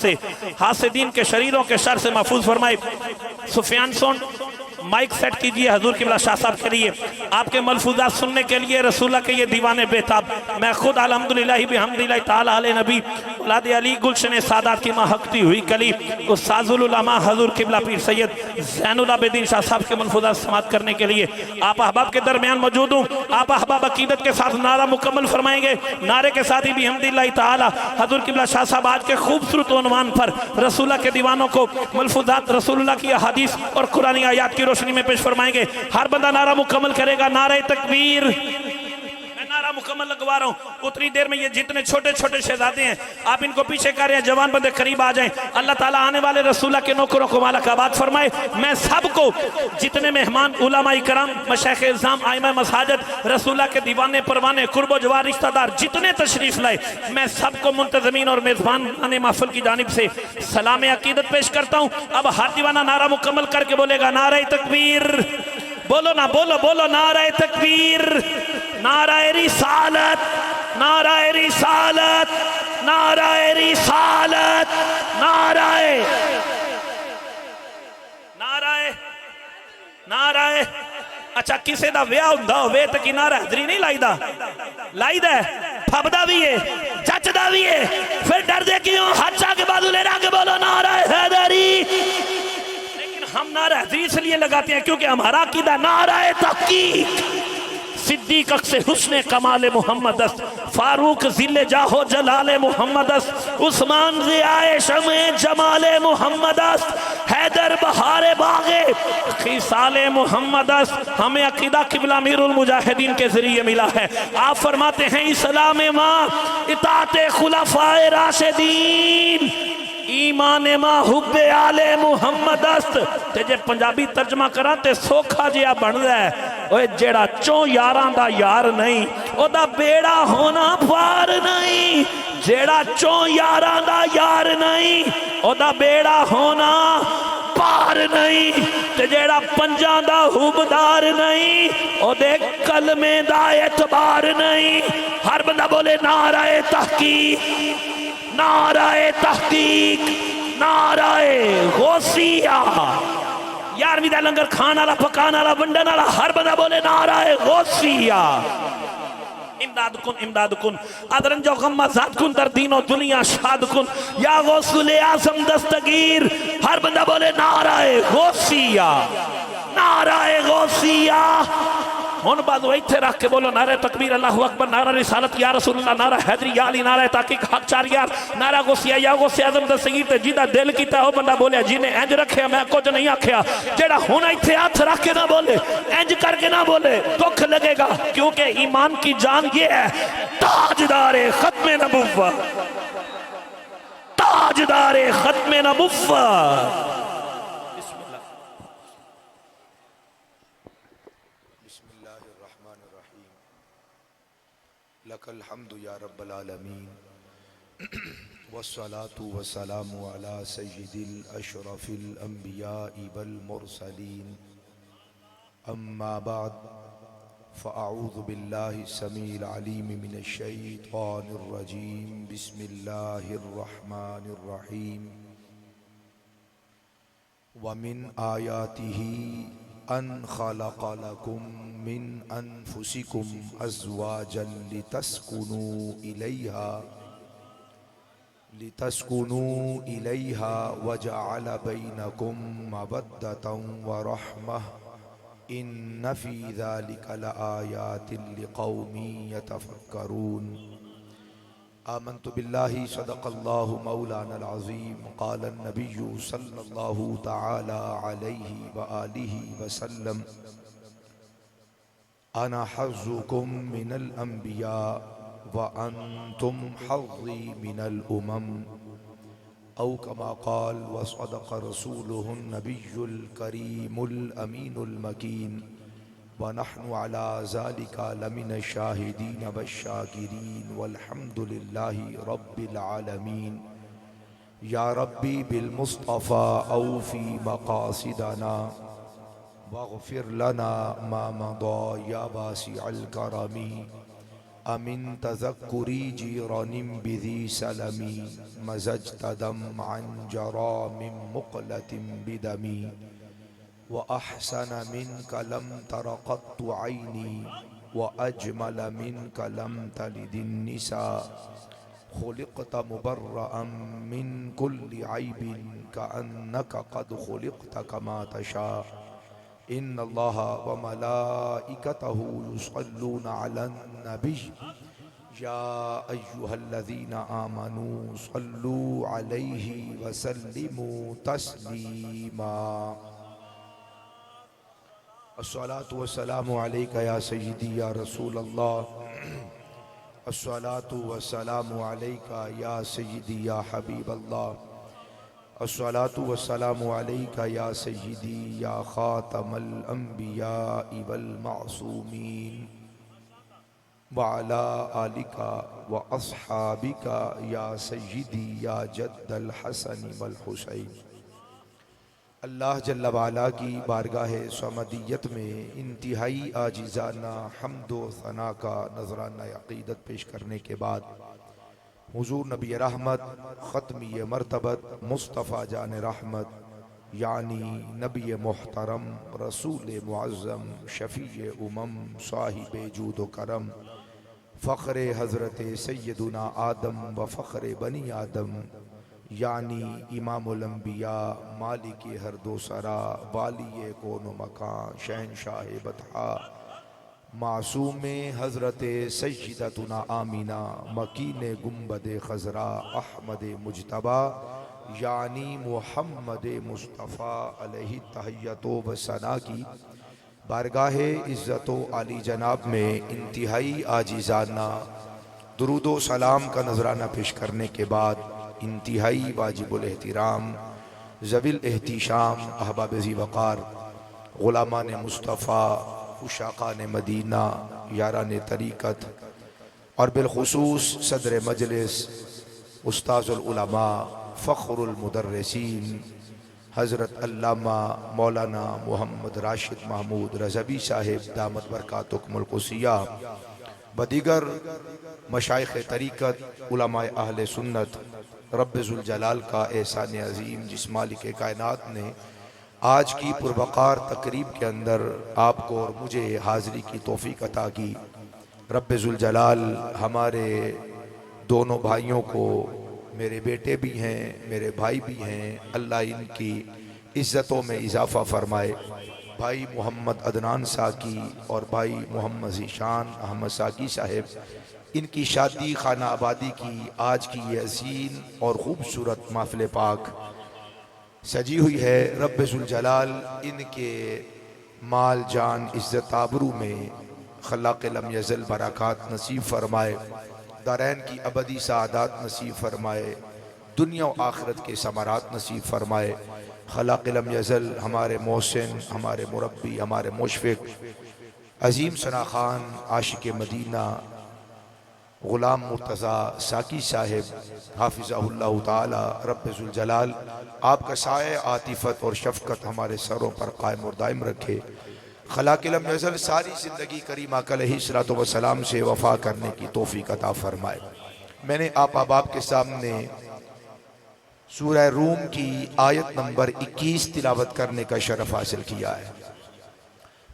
سے حاسدین کے شریروں کے شر سے محفوظ فرمائے۔ سفیان سون مائک سیٹ کیجئے حضور قبلہ شاہ صاحب کے لیے، آپ کے ملفوظات سننے کے لیے رسولہ کے یہ دیوانے بےتاب۔ میں خود الحمدللہ بحمدللہ تعالی علیہ نبی اولاد علی گلشن سادات کی محقتی ہوئی کلی استاذ العلماء حضور قبلہ پیر سید زین العابدین شاہ صاحب کے ملفوظات سماعت کرنے کے لیے آپ احباب کے درمیان موجود ہوں۔ آپ احباب عقیدت کے ساتھ نعرہ مکمل فرمائیں گے۔ نعرے کے ساتھ ہی بحمدللہ تعالی حضور قبلہ شاہ صاحب آج کے خوبصورت عنوان پر رسولہ کے دیوانوں کو ملفوظات رسول اللہ کی احادیث اور قرآنی آیات کی روشنی میں پیش فرمائیں گے۔ ہر بندہ نعرہ مکمل کرے گا، نعرہ تکبیر۔ میں نعرہ مکمل لگوا رہا ہوں، اتنی دیر میں یہ جتنے چھوٹے چھوٹے شہزادے ہیں آپ ان کو پیچھے کر رہے ہیں، جوان بندے قریب آ جائیں۔ اللہ تعالیٰ آنے والے رسولہ کے نوکروں کو مالک آباد فرمائے۔ میں سب کو جتنے مہمان علماء کرام مشایخ اعظام ائمہ مساجد رسولہ کے دیوانے پروانے قرب و جوار رشتہ دار جتنے تشریف لائے میں سب کو منتظمین اور میزبان محفل کی جانب سے سلام عقیدت پیش کرتا ہوں۔ اب ہر دیوانہ نعرہ مکمل کر کے بولے گا نعرہ تکبیر۔ بولو نا، بولو بولو، نعرہ تکبیر، نعرہ رسالت، نعرہ رسالت، نعرہ رسالت، نعرہ اچھا کسے دا ویاہ ہوندا ہوئے تے کی نعرہ حیدری نہیں لائی دا ہے، پھبدا بھی ہے، جچدا بھی ہے، پھر ڈر دے کیوں ہاتھ چاہ کے بازو لے رہا کہ بولو نعرہ حیدری۔ ہم نعرہ حیدری اس لیے لگاتے ہیں کیونکہ ہمارا عقیدہ نعرہ تحقیق۔ صدیق اکس حسن کمال محمد است، فاروق ذل جاہ جلال محمد است، عثمان ضیاء شمع جمال محمد است، حیدر بہار باغ خصال محمد است۔ ہمیں عقیدہ قبلہ امیر المجاہدین کے ذریعے ملا ہے۔ آپ فرماتے ہیں اسلام ماں اطاعت خلفاء راشدین، ایمان ماں حب آل محمد است۔ تے جے پنجابی ترجمہ کرا تے سوکھا جیا بن رہا ہے، اوہ جیڑا چوں یاراں دا یار نہیں او دا بیڑا ہونا پار نہیں، جیڑا چوں یاراں دا یار نہیں او دا بیڑا ہونا پار نہیں، تے جیڑا پنجاں دا حبدار نہیں او دے کلمے دا اعتبار نہیں۔ ہر بندہ بولے نعرہ تحقیق، نعرہ تحقیق، نعرہ غوثیہ۔ یارویں دا لنگر کھانا والا پکانا والا ونڈن والا ہر بندہ بولے نعرہ غوثیہ۔ امداد کن، امداد کن، ادرن جو غمہ ذات کن در دین و دنیا شاد کن، یا غوث اعظم دستگیر۔ ہر بندہ بولے نعرہ غوثیہ، نعرہ غوثیہ۔ ہون بازو ایتھے رکھ کے بولو نعرہ تکبیر اللہ اکبر، نعرہ رسالت یا رسول اللہ، نعرہ حیدری یا علی، نعرہ تحقیق حق چار یار، نعرہ غوثیہ یا غوث اعظم دستگیر۔ تے جیدہ دل کیتا ہو بندہ بولے جنہیں انج رکھے میں کچھ نہیں آکھیا، جیڑا ہونا ایتھے ہاتھ رکھ کے نہ بولے، انج کر کے نہ بولے دکھ لگے گا، کیونکہ ایمان کی جان یہ ہے تاجدار ختم نبوت، تاجدار ختم نبوت۔ لک الحمد یا رب العالمین، والصلاة والسلام علی سید الاشرف الانبیاء والمرسلین، اما بعد فاعوذ باللہ السمیع العلیم من الشیطان الرجیم، بسم اللہ الرحمن الرحیم۔ ومن آیاتہ ان خلق لکم من انفسکم ازواجا لتسکنوا الیہا وجعل بینکم مودۃ ورحمہ ان فی ذلک لآیات لقوم یتفکرون۔ آمنت باللہ صدق اللہ مولانا العظیم، قال النبی صلی اللہ تعالی علیہ وآلہ وسلم، انا حظکم من الانبیاء وانتم حظی من الامم، او کما قال وصدق رسولہ النبی الکریم الامین المکین، ونحن على ذلك لمن الشاهدين والشاكرين والحمد لله رب العالمين۔ یا ربی بالمصطفى اوفی مقاصدنا واغفر لنا ما مضى یا واسع الکرم، امن تذکری جیران بذی سلمی مزجت دمعا جرا من مقلة بدمی وأحسن منك لم تر قط عيني وأجمل منك لم تلد النساء خلقت مبرأ من كل عيب كأنك قد خلقت كما تشاء إن الله وملائكته يصلون على النبي يا أيها الذين آمنوا صلوا عليه وسلموا تسليما الصلاة والسلام عليك يا سيدي يا رسول الله الصلاة والسلام عليك يا سيدي يا حبيب الله الصلاة والسلام عليك يا سيدي يا خاتم الأنبياء والمعصومين وعلى آلك وأصحابك يا سيدي يا جد الحسن والحسين اللہ جل وعلا کی بارگاہ صمدیت میں انتہائی عاجزانہ حمد و ثنا کا نذرانہ عقیدت پیش کرنے کے بعد حضور نبی رحمت ختمی مرتبت مصطفیٰ جان رحمت یعنی نبی محترم رسول معظم شفیع صاحب جود و کرم فخر حضرت سیدنا آدم و فخر بنی آدم یعنی امام الانبیاء مالک ہر دو سرا والی کون و مکان شہنشاہ بطحا معصوم حضرت سیدتنا آمینہ مکین گنبد خضرا احمد مجتبی یعنی محمد مصطفیٰ علیہ تحیت و ثنا کی بارگاہ عزت و عالی جناب میں انتہائی عاجزانہ درود و سلام کا نذرانہ پیش کرنے کے بعد انتہائی واجب الاحترام ذوی الاحتشام احباب ذی وقار غلامان مصطفیٰ عشاقان مدینہ یاران طریقت اور بالخصوص صدر مجلس استاذ العلماء فخر المدرسین حضرت علامہ مولانا محمد راشد محمود رضوی صاحب دامت برکاتکم القدسیہ بدیگر مشائخ طریقت علماء اہل سنت رب ذوالجلال کا احسان عظیم جس مالک کائنات نے آج کی پروقار تقریب کے اندر آپ کو اور مجھے حاضری کی توفیق عطا کی رب ذوالجلال ہمارے دونوں بھائیوں کو میرے بیٹے بھی ہیں میرے بھائی بھی ہیں اللہ ان کی عزتوں میں اضافہ فرمائے بھائی محمد عدنان ساکی اور بھائی محمد ذیشان احمد ساکی صاحب ان کی شادی خانہ آبادی کی آج کی یہ حسین اور خوبصورت محفل پاک سجی ہوئی ہے رب ذوالجلال ان کے مال جان عزت آبرو میں خلاق لم یزل برکات نصیب فرمائے دارین کی ابدی سعادات نصیب فرمائے دنیا و آخرت کے ثمرات نصیب فرمائے خلاق لم یزل ہمارے محسن ہمارے مربی ہمارے مشفق عظیم ثنا خان عاشق مدینہ غلام مرتضی ساکی صاحب حافظہ اللہ تعالی رب ذوالجلال آپ کا سایہ عاطفت اور شفقت ہمارے سروں پر قائم اور دائم رکھے خلاق لم یزل ساری زندگی کریم آقا علیہ الصلوۃ والسلام سے وفا کرنے کی توفیق عطا فرمائے میں نے آپ احباب کے سامنے سورہ روم کی آیت نمبر 21 تلاوت کرنے کا شرف حاصل کیا ہے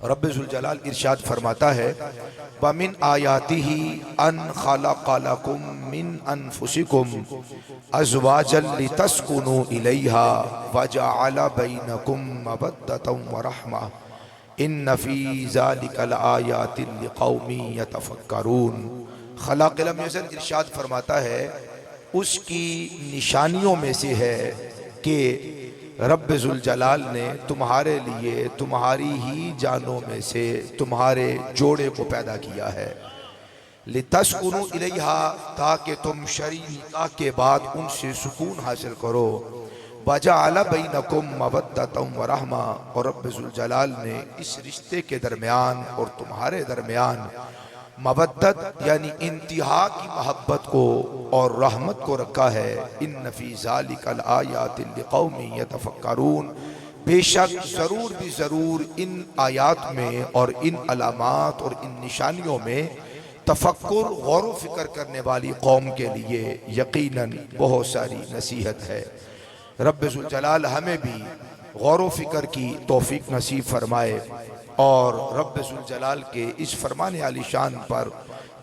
رب ذوالجلال ارشاد فرماتا ہے وَمِنْ آیَاتِهِ أَنْ خَلَقَ لَكُم مِّنْ أَنفُسِكُمْ أَزْوَاجًا لِتَسْكُنُوا إِلَيْهَا وَجَعَلَ بَيْنَكُم مَّوَدَّةً وَرَحْمَةً إِنَّ فِي ذَلِكَ لَآيَاتٍ لِقَوْمٍ يَتَفَكَّرُونَ خلاق لم یزل ارشاد فرماتا ہے اس کی نشانیوں میں سے ہے کہ رب ذوالجلال نے تمہارے لیے تمہاری ہی جانوں میں سے تمہارے جوڑے کو پیدا کیا ہے لِتَسْكُنُوا إِلَيْهَا تاکہ تم شرعی نکاح کے بعد ان سے سکون حاصل کرو وَجَعَلَ بَيْنَكُمْ مَوَدَّةً وَرَحْمَةً اور رب ذوالجلال نے اس رشتے کے درمیان اور تمہارے درمیان مودت یعنی انتہا کی محبت کو اور رحمت کو رکھا ہے ان فی ذالک الآیات لقوم یتفکرون بے شک ضرور بھی ضرور ان آیات میں اور ان علامات اور ان نشانیوں میں تفکر غور و فکر کرنے والی قوم کے لیے یقیناً بہت ساری نصیحت ہے۔ رب ذوالجلال ہمیں بھی غور و فکر کی توفیق نصیب فرمائے، اور رب ذوالجلال کے اس فرمان عالی شان پر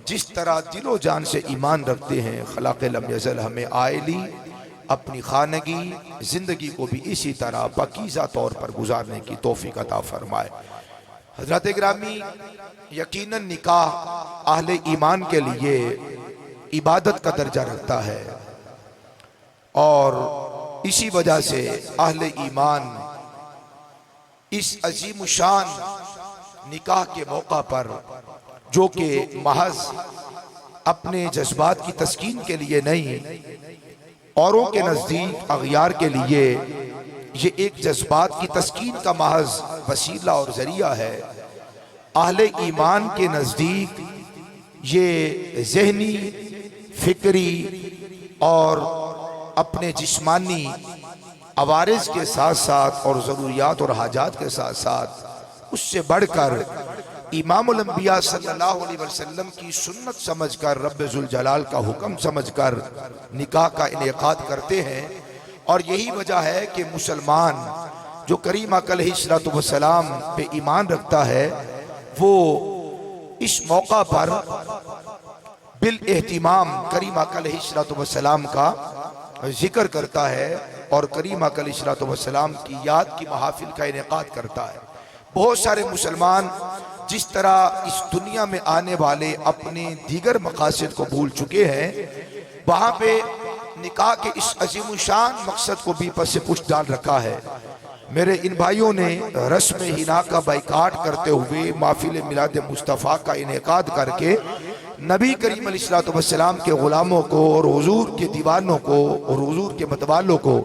جس طرح دل و جان سے ایمان رکھتے ہیں، خلاق لم یزل ہمیں عائلی اپنی خانگی زندگی کو بھی اسی طرح پاکیزہ طور پر گزارنے کی توفیق عطا فرمائے۔ حضرات گرامی، یقیناً نکاح اہل ایمان کے لیے عبادت کا درجہ رکھتا ہے، اور اسی وجہ سے اہل ایمان اس عظیم الشان نکاح کے موقع پر، جو کہ محض اپنے جذبات کی تسکین کے لیے نہیں، اوروں کے نزدیک اغیار کے لیے یہ ایک جذبات کی تسکین کا محض وسیلہ اور ذریعہ ہے، اہل ایمان کے نزدیک یہ ذہنی، فکری اور اپنے جسمانی عوارض کے ساتھ ساتھ اور ضروریات اور حاجات کے ساتھ ساتھ اس سے بڑھ کر امام الانبیاء صلی اللہ علیہ وسلم کی سنت سمجھ کر، رب ذوالجلال کا حکم سمجھ کر نکاح کا انعقاد کرتے ہیں۔ اور یہی وجہ ہے کہ مسلمان جو کریم آقا علیہ السلام پہ ایمان رکھتا ہے، وہ اس موقع پر بالاہتمام کریم آقا علیہ السلام کا ذکر کرتا ہے، اور کریم آقا علیہ السلام کی یاد کی محافل کا انعقاد کرتا ہے۔ بہت سارے مسلمان جس طرح اس دنیا میں آنے والے اپنے دیگر مقاصد کو بھول چکے ہیں، وہاں پہ نکاح کے اس عظیم الشان مقصد کو بھی پس پش ڈال رکھا ہے۔ میرے ان بھائیوں نے رسم حنا کا بائیکاٹ کرتے ہوئے محفل میلاد مصطفیٰ کا انعقاد کر کے نبی کریم علیہ السلام کے غلاموں کو اور حضور کے دیوانوں کو اور حضور کے متوالوں کو،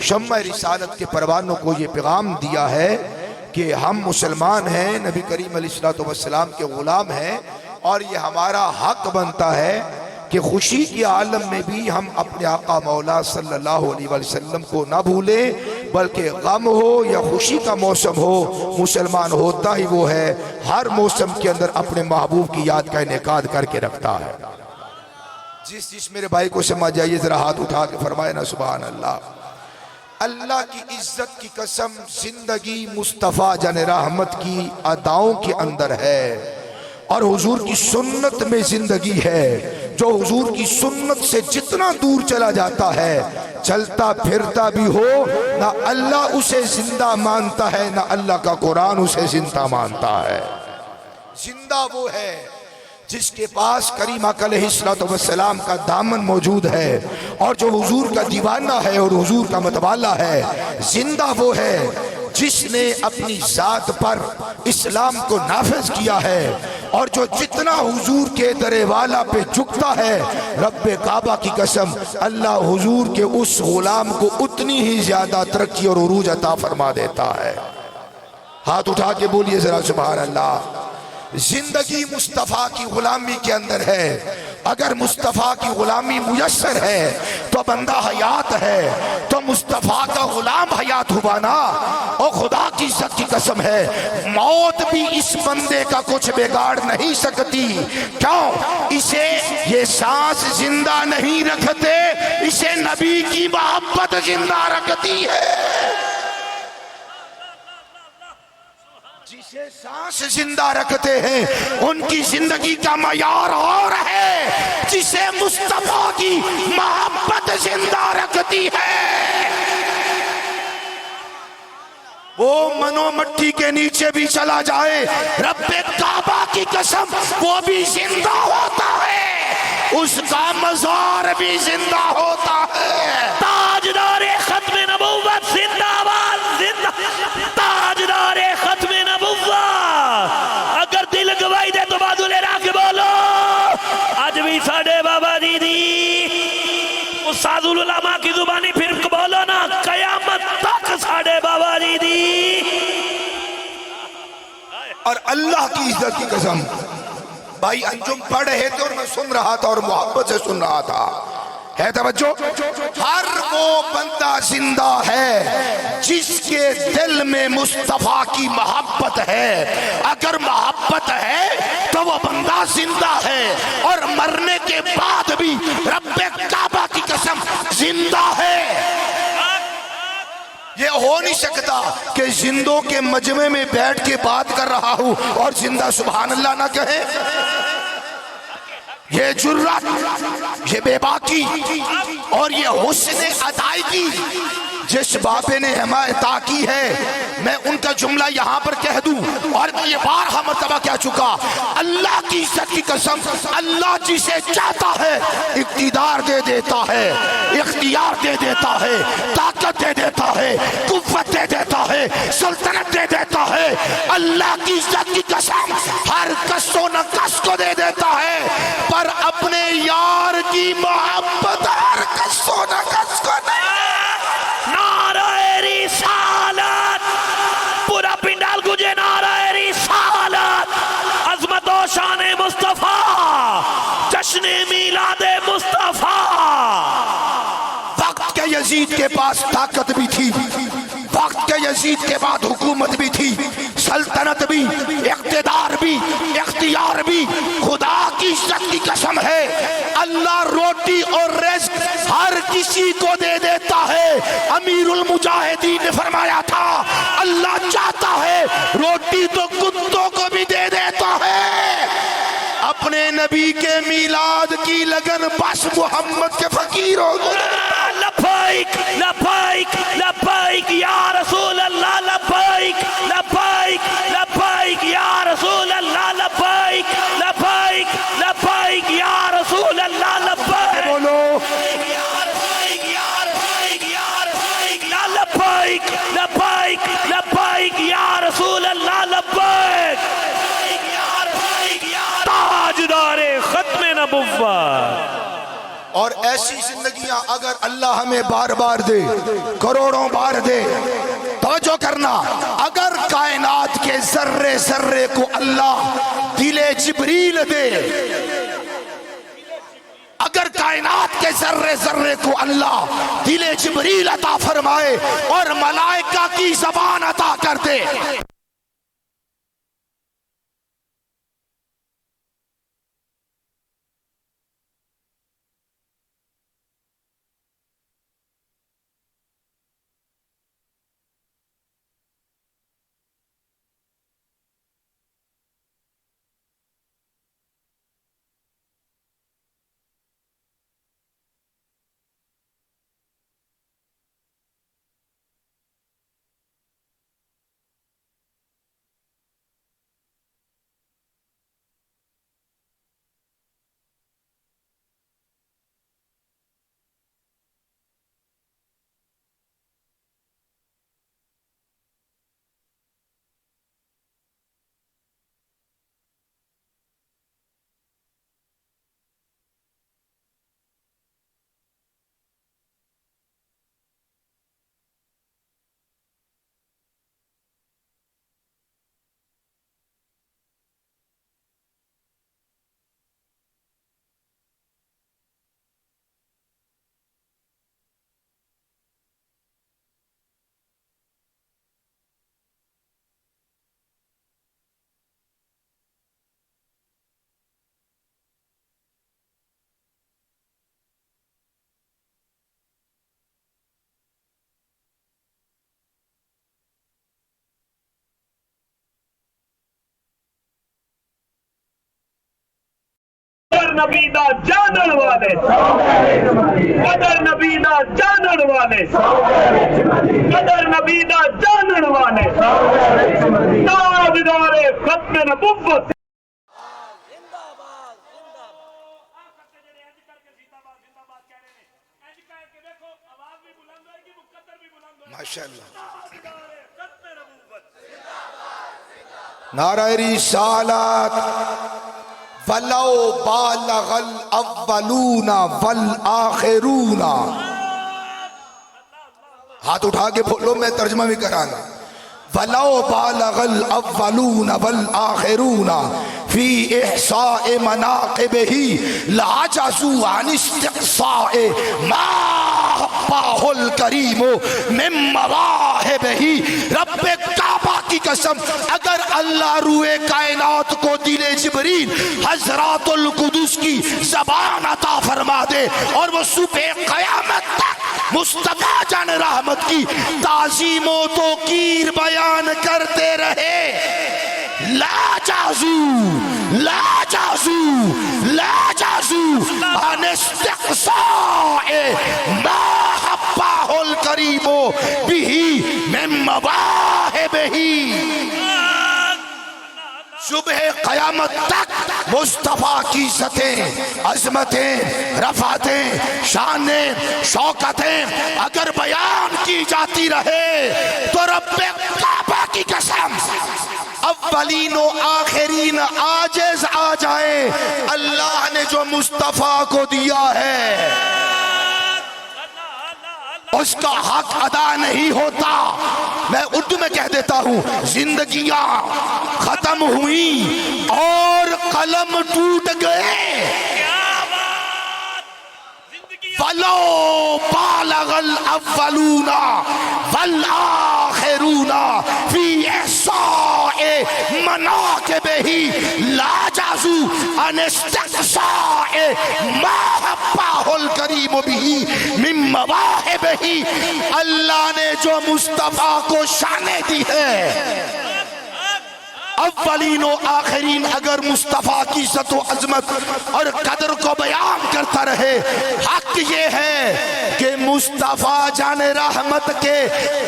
شمع رسالت کے پروانوں کو یہ پیغام دیا ہے کہ ہم مسلمان ہیں، نبی کریم علیہ السلام کے غلام ہیں، اور یہ ہمارا حق بنتا ہے کہ خوشی کے عالم میں بھی ہم اپنے آقا مولا صلی اللہ علیہ وسلم کو نہ بھولیں، بلکہ غم ہو یا خوشی کا موسم ہو، مسلمان ہوتا ہی وہ ہے ہر موسم کے اندر اپنے محبوب کی یاد کا انعقاد کر کے رکھتا ہے۔ جس میرے بھائی کو سمجھ جائیے ذرا ہاتھ اٹھا کے فرمائے نا سبحان اللہ۔ اللہ کی عزت کی قسم، زندگی مصطفیٰ جان رحمت کی اداؤں کے اندر ہے، اور حضور کی سنت میں زندگی ہے۔ جو حضور کی سنت سے جتنا دور چلا جاتا ہے، چلتا پھرتا بھی ہو، نہ اللہ اسے زندہ مانتا ہے، نہ اللہ کا قرآن اسے زندہ مانتا ہے۔ زندہ وہ ہے جس کے پاس کریم آقا علیہ السلام کا دامن موجود ہے، اور جو حضور کا دیوانہ ہے اور حضور کا متوالا ہے۔ زندہ وہ ہے جس نے اپنی ذات پر اسلام کو نافذ کیا ہے، اور جو جتنا حضور کے درے والا پہ جھکتا ہے، رب کعبہ کی قسم اللہ حضور کے اس غلام کو اتنی ہی زیادہ ترقی اور عروج عطا فرما دیتا ہے۔ ہاتھ اٹھا کے بولیے ذرا سبحان اللہ۔ زندگی مصطفیٰ کی غلامی کے اندر ہے۔ اگر مصطفیٰ کی غلامی میسر ہے تو بندہ حیات ہے، تو مصطفیٰ کا غلام حیات ہوا نا۔ اور خدا کی عزت کی قسم ہے، موت بھی اس بندے کا کچھ بگاڑ نہیں سکتی۔ کیوں؟ اسے یہ سانس زندہ نہیں رکھتے، اسے نبی کی محبت زندہ رکھتی ہے۔ جسے سانس زندہ رکھتے ہیں ان کی زندگی کا معیار اور ہے، جسے مصطفیٰ کی محبت زندہ رکھتی ہے۔ وہ منو مٹی کے نیچے بھی چلا جائے، رب کعبہ کی قسم وہ بھی زندہ ہوتا ہے، اس کا مزار بھی زندہ ہوتا ہے۔ تاجدار ختم نبوت زندہ باد، زندہ تاجدار ختم نبوت۔ اگر دل گواہی دے تو بازو لے رہا کے بولو، آج بھی ساڑھے بابا دیدی استاد العلماء کی زبانی پھر بولو نا، قیامت تک ساڑھے بابا دیدی۔ اور اللہ کی عزت کی قسم، بھائی انجم پڑھ رہے تھے اور میں سن رہا تھا اور محبت سے سن رہا تھا ہے توجہ، ہر وہ بندہ زندہ ہے جس کے دل میں مصطفیٰ کی محبت ہے. اگر محبت ہے تو وہ بندہ زندہ ہے، اور مرنے کے بعد بھی رب کعبہ کی قسم زندہ ہے. یہ ہو نہیں سکتا کہ زندوں کے مجمع میں بیٹھ کے بات کر رہا ہوں اور زندہ سبحان اللہ نہ کہے. یہ جرات، یہ بے باکی اور یہ حسن ادائیگی جس بابے نے ہمیں عطا کی ہے، میں ان کا جملہ یہاں پر کہہ دوں اور میں یہ بارہا مرتبہ کہہ چکا. اللہ کی عزت کی قسم، اللہ جسے چاہتا ہے اقتدار دے دیتا ہے، اختیار دے دیتا ہے، طاقت دے دیتا ہے، قوت دے دیتا ہے، سلطنت دے دیتا ہے. اللہ کی عزت کی قسم ہر کس و نقص کو دے دیتا ہے، پر اپنے یار کی محبت ہر کس و نقص کو نہیں. نعرہ رسالت، پورا پنڈال گجے نعرہ رسالت. عظمت و شان مصطفیٰ، جشن میلاد مصطفیٰ. وقت کے یزید کے پاس طاقت بھی تھی، وقت کے یزید کے بعد حکومت بھی تھی، سلطنت بھی، اقتدار بھی، اختیار بھی. خدا کی عزت کی قسم ہے اللہ روٹی اور رزق ہر کسی کو دے دیتا ہے. امیر المجاہدین نے فرمایا تھا اللہ چاہتا ہے روٹی تو کتوں کو بھی دے دیتا ہے. اپنے نبی کے میلاد کی لگن بس محمد کے فقیر ہو گئے. لبیک لبیک لبیک یا رسول اللہ، لبیک لبیک لبیک یا رسول اللہ، لبیک لبیک لبیک یا رسول اللہ. لبیک بولو لبیک لبیک لبیک یا رسول اللہ. لبیک تاجدار ختم نبوت. اور ایسی زندگیاں اگر اللہ ہمیں بار بار دے، کروڑوں بار دے. توجہ کرنا، اگر کائنات کے ذرے ذرے کو اللہ دل جبریل دے، اگر کائنات کے ذرے ذرے کو اللہ دل جبریل عطا فرمائے اور ملائکہ کی زبان عطا کر دے، نبی دا جانن والے، قدر نبی دا جانن والے، قدر نبی دا جانن والے، تاجدار ختم نبوت. ماشاءاللہ. نعرہ رسالت. وَلَوْ بَالَغَ الْأَوَّلُونَ وَالْآخِرُونَ. ہاتھ اٹھا کے بولو، میں ترجمہ بھی کرانا. وَلَوْ بَالَغَ الْأَوَّلُونَ وَالْآخِرُونَ فی احصاء مناقبہ لعجزوا عن استقصاء ما حبہ الکریم من مواہبہ. رب کعبہ کی قسم اگر اللہ روئے کائنات کو دل جبریل حضرات القدس کی زبان عطا فرما دے اور وہ صبح قیامت تک مصطفیٰ جان رحمت کی تعظیم و توقیر بیان کرتے رہے. لا جازو لا جازو لا جازو عن استقصاء ما حبہ الکریم بہ من مواہبہ. صبح قیامت تک مصطفیٰ کی عزتیں، عظمتیں، رفعتیں، شانیں، شوکتیں اگر بیان کی جاتی رہے تو رب کعبہ کی قسم اولین و آخرین عاجز آ جائیں. اللہ نے جو مصطفیٰ کو دیا ہے اس کا حق ادا نہیں ہوتا. میں اردو میں کہہ دیتا ہوں، زندگیاں ختم ہوئیں اور قلم ٹوٹ گئے. فَلَوْ بَالَغَ الْأَوَّلُونَ وَالْآخِرُونَ فِي إِحْصَاءِ مَنَاقِبِهِ لَا جَازُوا عَنِ اسْتِقْصَاءِ مَا حَبَّهُ الْكَرِيمُ بِهِ مِن مَوَاهِبِهِ. اللہ نے جو مصطفیٰ کو شانیں دی ہے، اولین و آخرین اگر مصطفیٰ کی عزت و عظمت اور قدر کو بیان کرتا رہے، حق یہ ہے کہ مصطفیٰ جان رحمت کے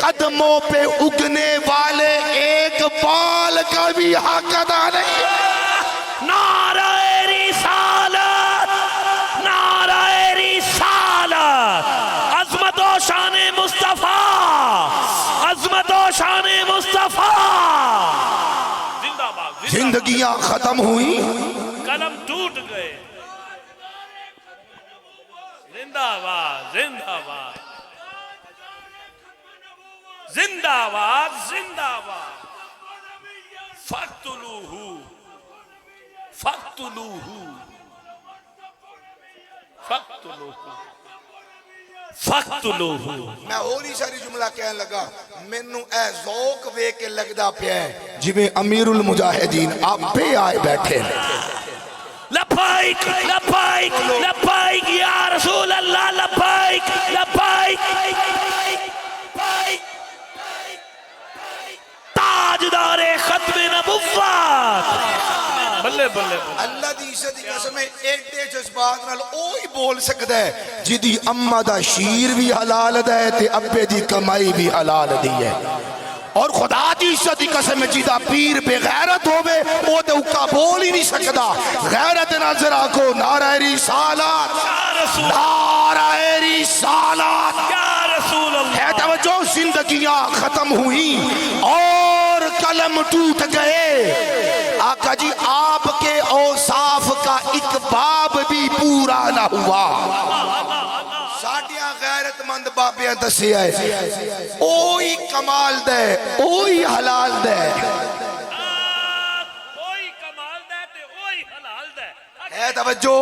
قدموں پہ اگنے والے ایک بال کا بھی حق ادا نہیں. نعرہ رسالت، نعرہ رسالت، عظمت و شان مصطفیٰ، عظمت و شان مصطفیٰ. زندگیاں ختم ہوئیں، قلم ٹوٹ گئے. زندہ باد، زندہ باد، زندہ باد، زندہ باد. فَاقْتُلُوهُ فَاقْتُلُوهُ فَاقْتُلُوهُ فَاقْتُلُوهُ. میں ہولی ساری جملہ کہنے لگا، مینوں اے ذوق وے کے لگدا پیا ہے جویں امیر المجاہدین آپ پہ آئے بیٹھے. لبائک لبائک لبائک یا رسول اللہ، لبائک لبائک. تاجدار ختم نبوت. بلے بلے. اللہ دی عزت دی قسم ایڈے جذبات نال اوہی بول سکدا ہے جدی اماں دا شیر بھی حلال ہے تے ابے دی کمائی بھی حلال دی ہے. اور خدا دی عزت دی قسم جدا پیر بے غیرت ہوئے او تے اکا بول ہی نہیں سکدا. غیرت نظر آکو. نعرہ رسالت، نعرہ رسالت. یا رسول اللہ. ہے توجہ، زندگیاں ختم ہوئیں اور قلم ٹوٹ گئے. آقا جی آپ کے اوصاف کا ایک باب بھی پورا نہ ہوا. ساڈیاں غیرت مند بابیاں دسیا ہے اوہی کمال دے، اوہی حلال دے. اوہی کمال دے تے اوہی حلال دے. ہے توجہ،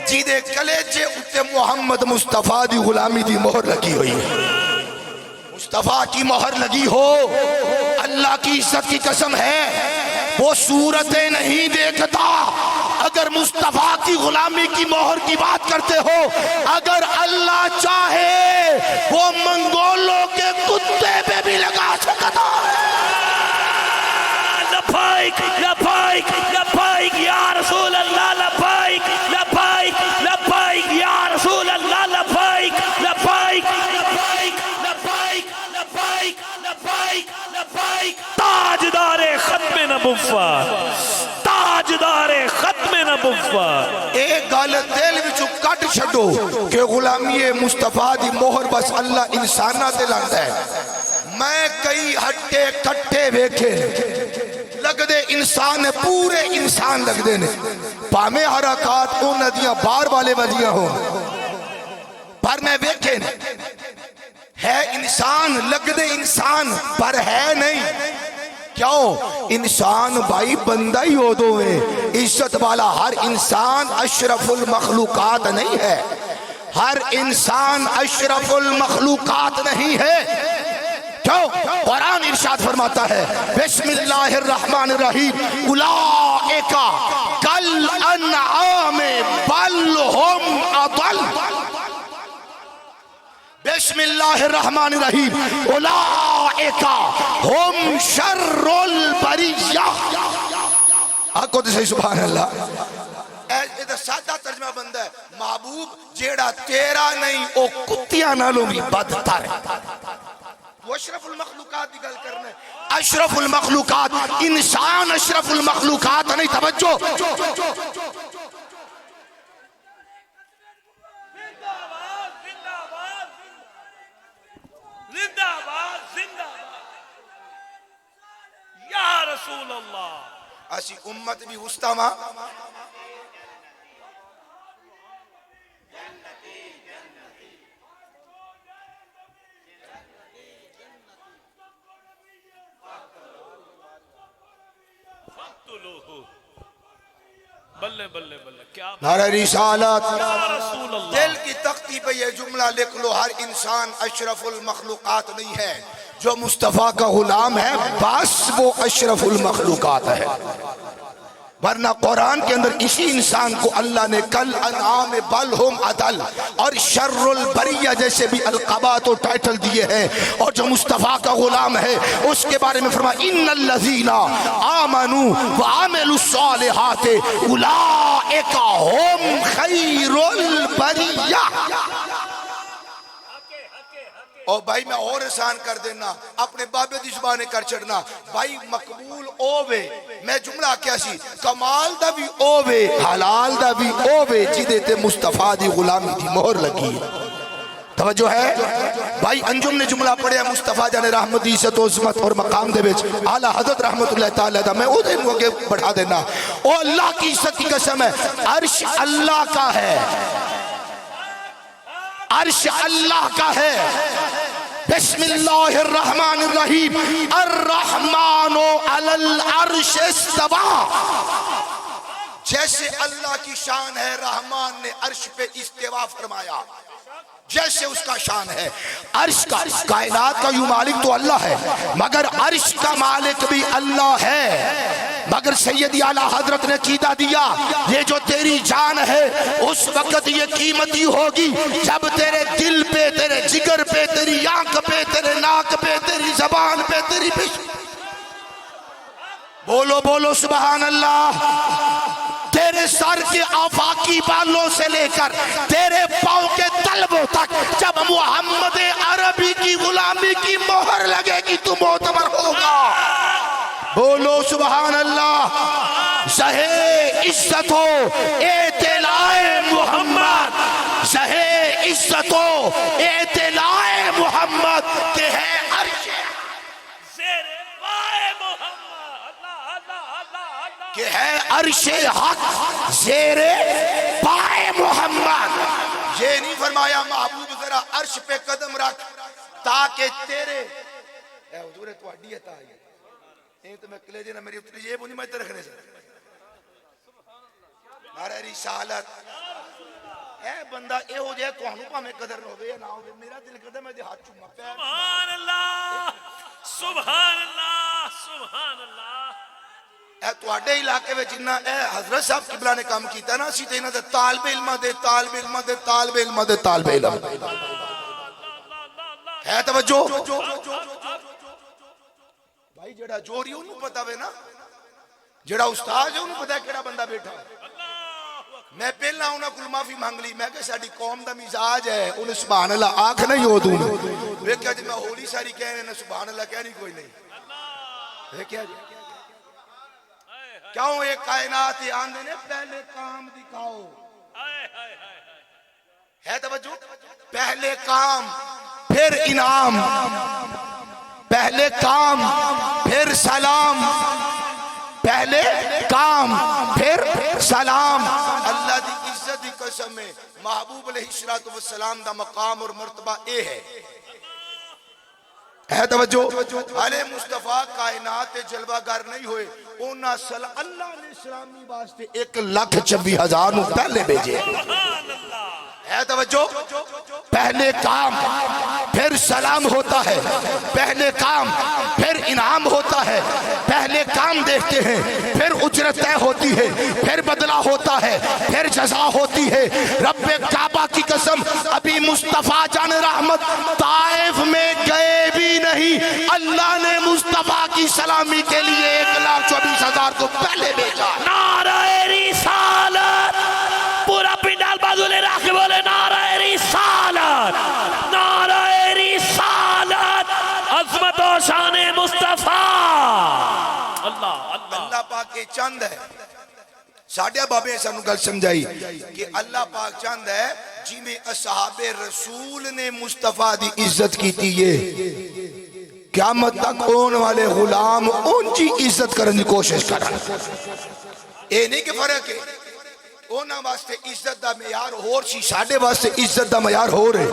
جیدے کلیجے اتے محمد مصطفیٰ دی غلامی دی مہر لگی ہوئی ہے. مصطفیٰ کی مہر لگی ہو، اللہ کی عزت کی قسم ہے وہ صورتیں نہیں دیکھتا. اگر مصطفیٰ کی غلامی کی مہر کی بات کرتے ہو، اگر اللہ چاہے وہ منگولوں کے کتے پہ بھی لگا سکتا ہے. لبائک لبائک لبائک یا رسول اللہ، لبائک لبائک لبائک یا رسول اللہ، لبائک لبائک لبائک لبائک لبائک لبائک لبائک. تاجدار ختم نبوت، تاجدار ختم نبوت. ایک گل دل وچوں کٹ چھڈو کہ غلامی مصطفیٰ دی مہر بس اللہ انساناں تے لاندا ہے. میں کئی ہٹے کٹے ویکھے لگدے انسان پورے انسان لگدے نے، پاویں حرکات انہاں دیاں بار والے والیاں ہون، پر میں ویکھے ہے انسان، لگدے انسان پر ہے نہیں. کیوں؟ انسان بھائی بندہ ہی ہو دو میں عزت والا ہر انسان اشرف المخلوقات نہیں ہے، ہر انسان اشرف المخلوقات نہیں ہے۔ کیوں؟ قرآن ارشاد فرماتا ہے بسم اللہ الرحمن الرحیم اولئک کالانعام بل ہم اضل۔ بسم اللہ الرحمن الرحیم اولئک ہم شر البریہ۔ آکو تو صحیح سبحان اللہ۔ ایدہ سادہ ترجمہ بندہ ہے محبوب جیڑا تیرا نہیں او کتیاں نالوں بھی بدتر ہے۔ وہ اشرف المخلوقات دی گل کرنا ہے، اشرف المخلوقات انسان اشرف المخلوقات نہیں۔ توجہ، زندہ باد زندہ باد یا رسول اللہ۔ اسی امت بھی وسطیٰ بلے بلے بلے کیا نعرہ رسالت۔ یا رسول اللہ۔ دل کی تختی پہ یہ جملہ لکھ لو، ہر انسان اشرف المخلوقات نہیں ہے، جو مصطفیٰ کا غلام ہے بس وہ اشرف المخلوقات ہے۔ ورنہ قرآن کے اندر کسی انسان کو اللہ نے کل انعام بل ہم اضل اور شر البریہ جیسے بھی القابات اور ٹائٹل دیے ہیں، اور جو مصطفیٰ کا غلام ہے اس کے بارے میں فرمایا ان الذین آمنوا وعملوا الصالحات اولئک هم خیر البریہ۔ اور بھائی میں اور آسان کر دینا، اپنے بابے دی زبانے کر چڑھنا، بھائی مقبول اووے، میں جملہ کیا سی کمال دا بھی اووے حلال دا بھی اووے جدے تے مصطفیٰ دی غلامی دی مہر لگی ہے۔ توجہ ہے بھائی، انجم نے جملہ پڑھیا مصطفیٰ جانے رحمت عزت و عظمت اور مقام دے وچ اعلیٰ حضرت رحمت اللہ تعالیٰ دا، میں او دے نو آگے بڑھا دینا۔ او اللہ کی عزت کی قسم ہے، عرش اللہ کا ہے، عرش اللہ کا ہے۔ بسم اللہ الرحمن الرحیم الرحمن علی العرش استوى۔ جیسے اللہ کی شان ہے رحمان نے عرش پہ استوا فرمایا، جیسے اس کا شان ہے۔ عرش کا کائنات کا یوں مالک تو اللہ ہے، مگر عرش کا مالک بھی اللہ ہے۔ مگر سیدی اعلیٰ حضرت نے قیدہ دیا یہ جو تیری جان ہے اس وقت یہ قیمتی ہوگی جب تیرے دل پہ، تیرے جگر پہ، تیری آنکھ پہ، تیرے ناک پہ، تیری زبان پہ، تیری پش بولو بولو سبحان اللہ۔ تیرے سر کے آفاقی بالوں سے لے کر تیرے پاؤں کے تلووں تک جب محمد عربی کی غلامی کی مہر لگے گی تو معتبر ہوگا۔ بولو سبحان اللہ۔ زہے عزت ہو اطلاع محمد، زہے عزت ہو اطلاع محمد کہ ہے عرش زیر پائے محمد، اللہ اللہ اللہ اللہ، کہ ہے عرش حق زیر پائے محمد۔ یہ نہیں فرمایا محبوب ذرا عرش پہ قدم رکھ تاکہ تیرے اے حضور تو اڈی عطا ہے یہ تو میں کلے دینا میری اتنی یہ بنی میں رکھنے سے نعرہ رسالت۔ اے بندہ اے ہو جائے تو ہنو پا میں قدر نہ ہوئے یا نہ ہوئے، میرا دل قدر میں دے ہاتھ چوما پہ سبحان اللہ سبحان اللہ سبحان اللہ۔ اے تو اڈے علاقے میں جنہ اے حضرت صاحب قبلہ نے کام کیتا نا اسی دینا دے طالب علم دے طالب علم دے طالب علم دے طالب علم ہے۔ توجہ بھائی جڑا جوری انہوں پتا ہوئے نا، جڑا استاد ہے انہوں پتا ہے کیڑا بندہ بیٹھا ہے۔ میں پہلا انہوں کل معافی مانگ لی، میں کہ ساڑی قوم دا مزاج ہے انہیں سبحان اللہ آنکھ نہیں ہو دوں میں کہا جی میں ہولی ساری کہنے نا سبحان اللہ کہنی کوئی نہیں ہے کیا جی کیوں ایک کائنات آندے نے پہلے کام دکھاؤ ہے توجہ، پہلے کام پھر انعام، پہلے کام پھر سلام، پہلے کام پھر سلام۔ اللہ دی عزت دی قسم میں محبوب علیہ السلام دا مقام اور مرتبہ اے ہے ہے توجہ علی مصطفیٰ کائنات جلوہ گر نہیں ہوئے اللہ نے اسلامی واسطے 1,26,000 پہلے بھیجے ہے توجہ پہلے کام پھر سلام ہوتا ہے پہلے کام پھر انعام ہوتا ہے پہلے کام دیکھتے ہیں پھر اجرت طے ہوتی ہے پھر بدلہ ہوتا ہے پھر جزا ہوتی ہے رب کعبہ کی قسم ابھی مصطفیٰ جان رحمت طائف میں گئے بھی نہیں اللہ نے مصطفیٰ کی سلامی کے لیے 1,24,000 کو پہلے بھیجا نعرہ رسالت پورا پنڈال بازو لے رکھ بولے نعرہ رسالت نعرہ رسالت عظمت و شان مصطفیٰ اللہ پاک کے چند ہے ساڑھے بابے سانو گل سمجھائی کہ اللہ پاک چند ہے جی میں اصحاب رسول نے مصطفیٰ دی عزت کی تھی یہ قیامت تک اون والے غلام اون جی عزت کرنے کی کوشش کر رہا اے نہیں کہ فرق ہے اونا واسطے عزت دا معیار ہور سی ساڑھے واسطے عزت دا معیار ہو رہے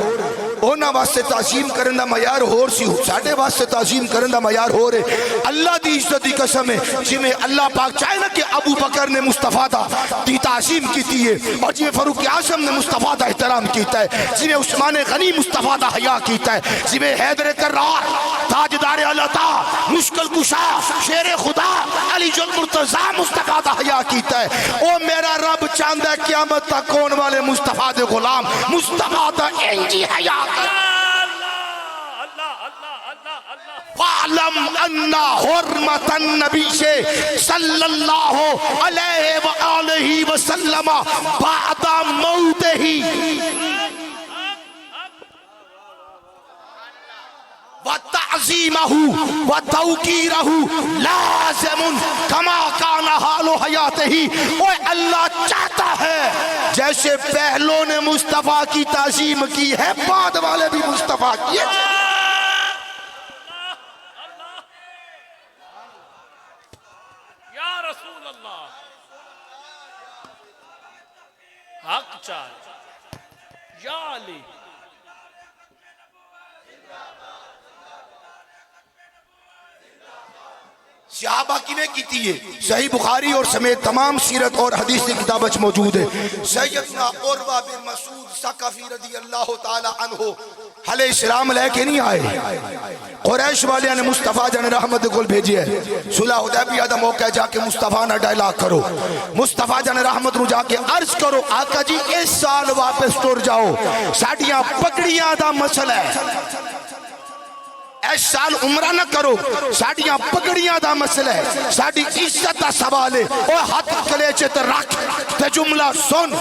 اونا واسطے تعظیم کرن دا معیار ہور سی ساڑھے واسطے تعظیم کرن دا معیار ہو رہے اللہ دی عزت دی قسم ہے جی میں اللہ پاک چاہے نا کہ ابو بکر نے مصطفیٰ دا دی تعظیم کیتی ہے اور جی میں فاروق اعظم نے مصطفیٰ دا احترام کیتا ہے جی میں عثمان غنی مصطفیٰ دا حیا کیتا ہے جی میں حیدر کرار تاجدار علاتا مشکل کشا شیر خدا علی جل مرتضی مصطفیٰ دا حیا کیتا ہے او میرا رب چاندہ قیامت تک کون والے مصطفیٰ دے غلام مصطفیٰ دا انجی حیات وَعْلَمْ أَنَّ حُرْمَةَ النَّبِيِّ صلی اللہ علیہ وآلہ وسلم بعد موتہ وَتَعْظِيمَهُ وَتَوْقِيرَهُ لَازِمٌ كَمَا كَانَ حَالُ حَيَاتِهِ اوہ اللہ چاہتا ہے جیسے پہلوں نے مصطفیٰ کی تعظیم کی ہے بعد والے بھی مصطفیٰ کیے یا رسول اللہ حق چاہے یا علی صحابہ کی میں کیتی ہے صحیح بخاری اور سمیت تمام سیرت اور حدیث کی کتابچ موجود ہے سیدنا عروہ بن مسعود ثقفی رضی اللہ تعالی عنہ علیہ السلام لے کے نہیں آئے قریش والے نے مصطفیٰ جان رحمت کو بھیجی ہے صلح حدیبیہ دا موقع جا کے مصطفیٰ نہ ڈائلاگ کرو مصطفیٰ جان رحمت رو جا کے عرض کرو آقا جی اس سال واپس ٹور جاؤ ساڑیاں پکڑیاں دا مسئلہ ہے اس سال عمرہ نہ کرو ساڑیاں پگڑیاں دا مسئلہ ہے ساڑی عزت دا سوال ہے اوہ ہاتھ کلیچے تے رکھ تے جملہ سن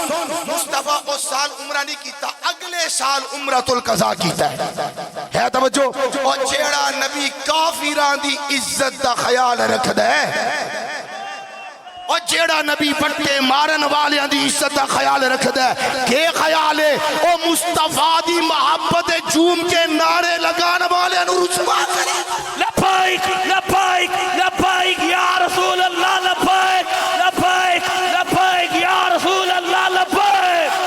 مصطفیٰ اس سال عمرہ نہیں کیتا اگلے سال عمرۃ القضاء کیتا ہے توجہ اور جیڑا نبی کافران دی عزت دا خیال رکھ دے اور جیڑا نبی پٹے مارن والیاں دی عزت دا خیال رکھ دے کہ خیال ہے او مصطفیٰ دی محبت جوم کے نعرے لگان والیاں نو رسوا کرے لبائک لبائک لبائک یا رسول اللہ لبائک لبائک لبائک یا رسول اللہ لبائک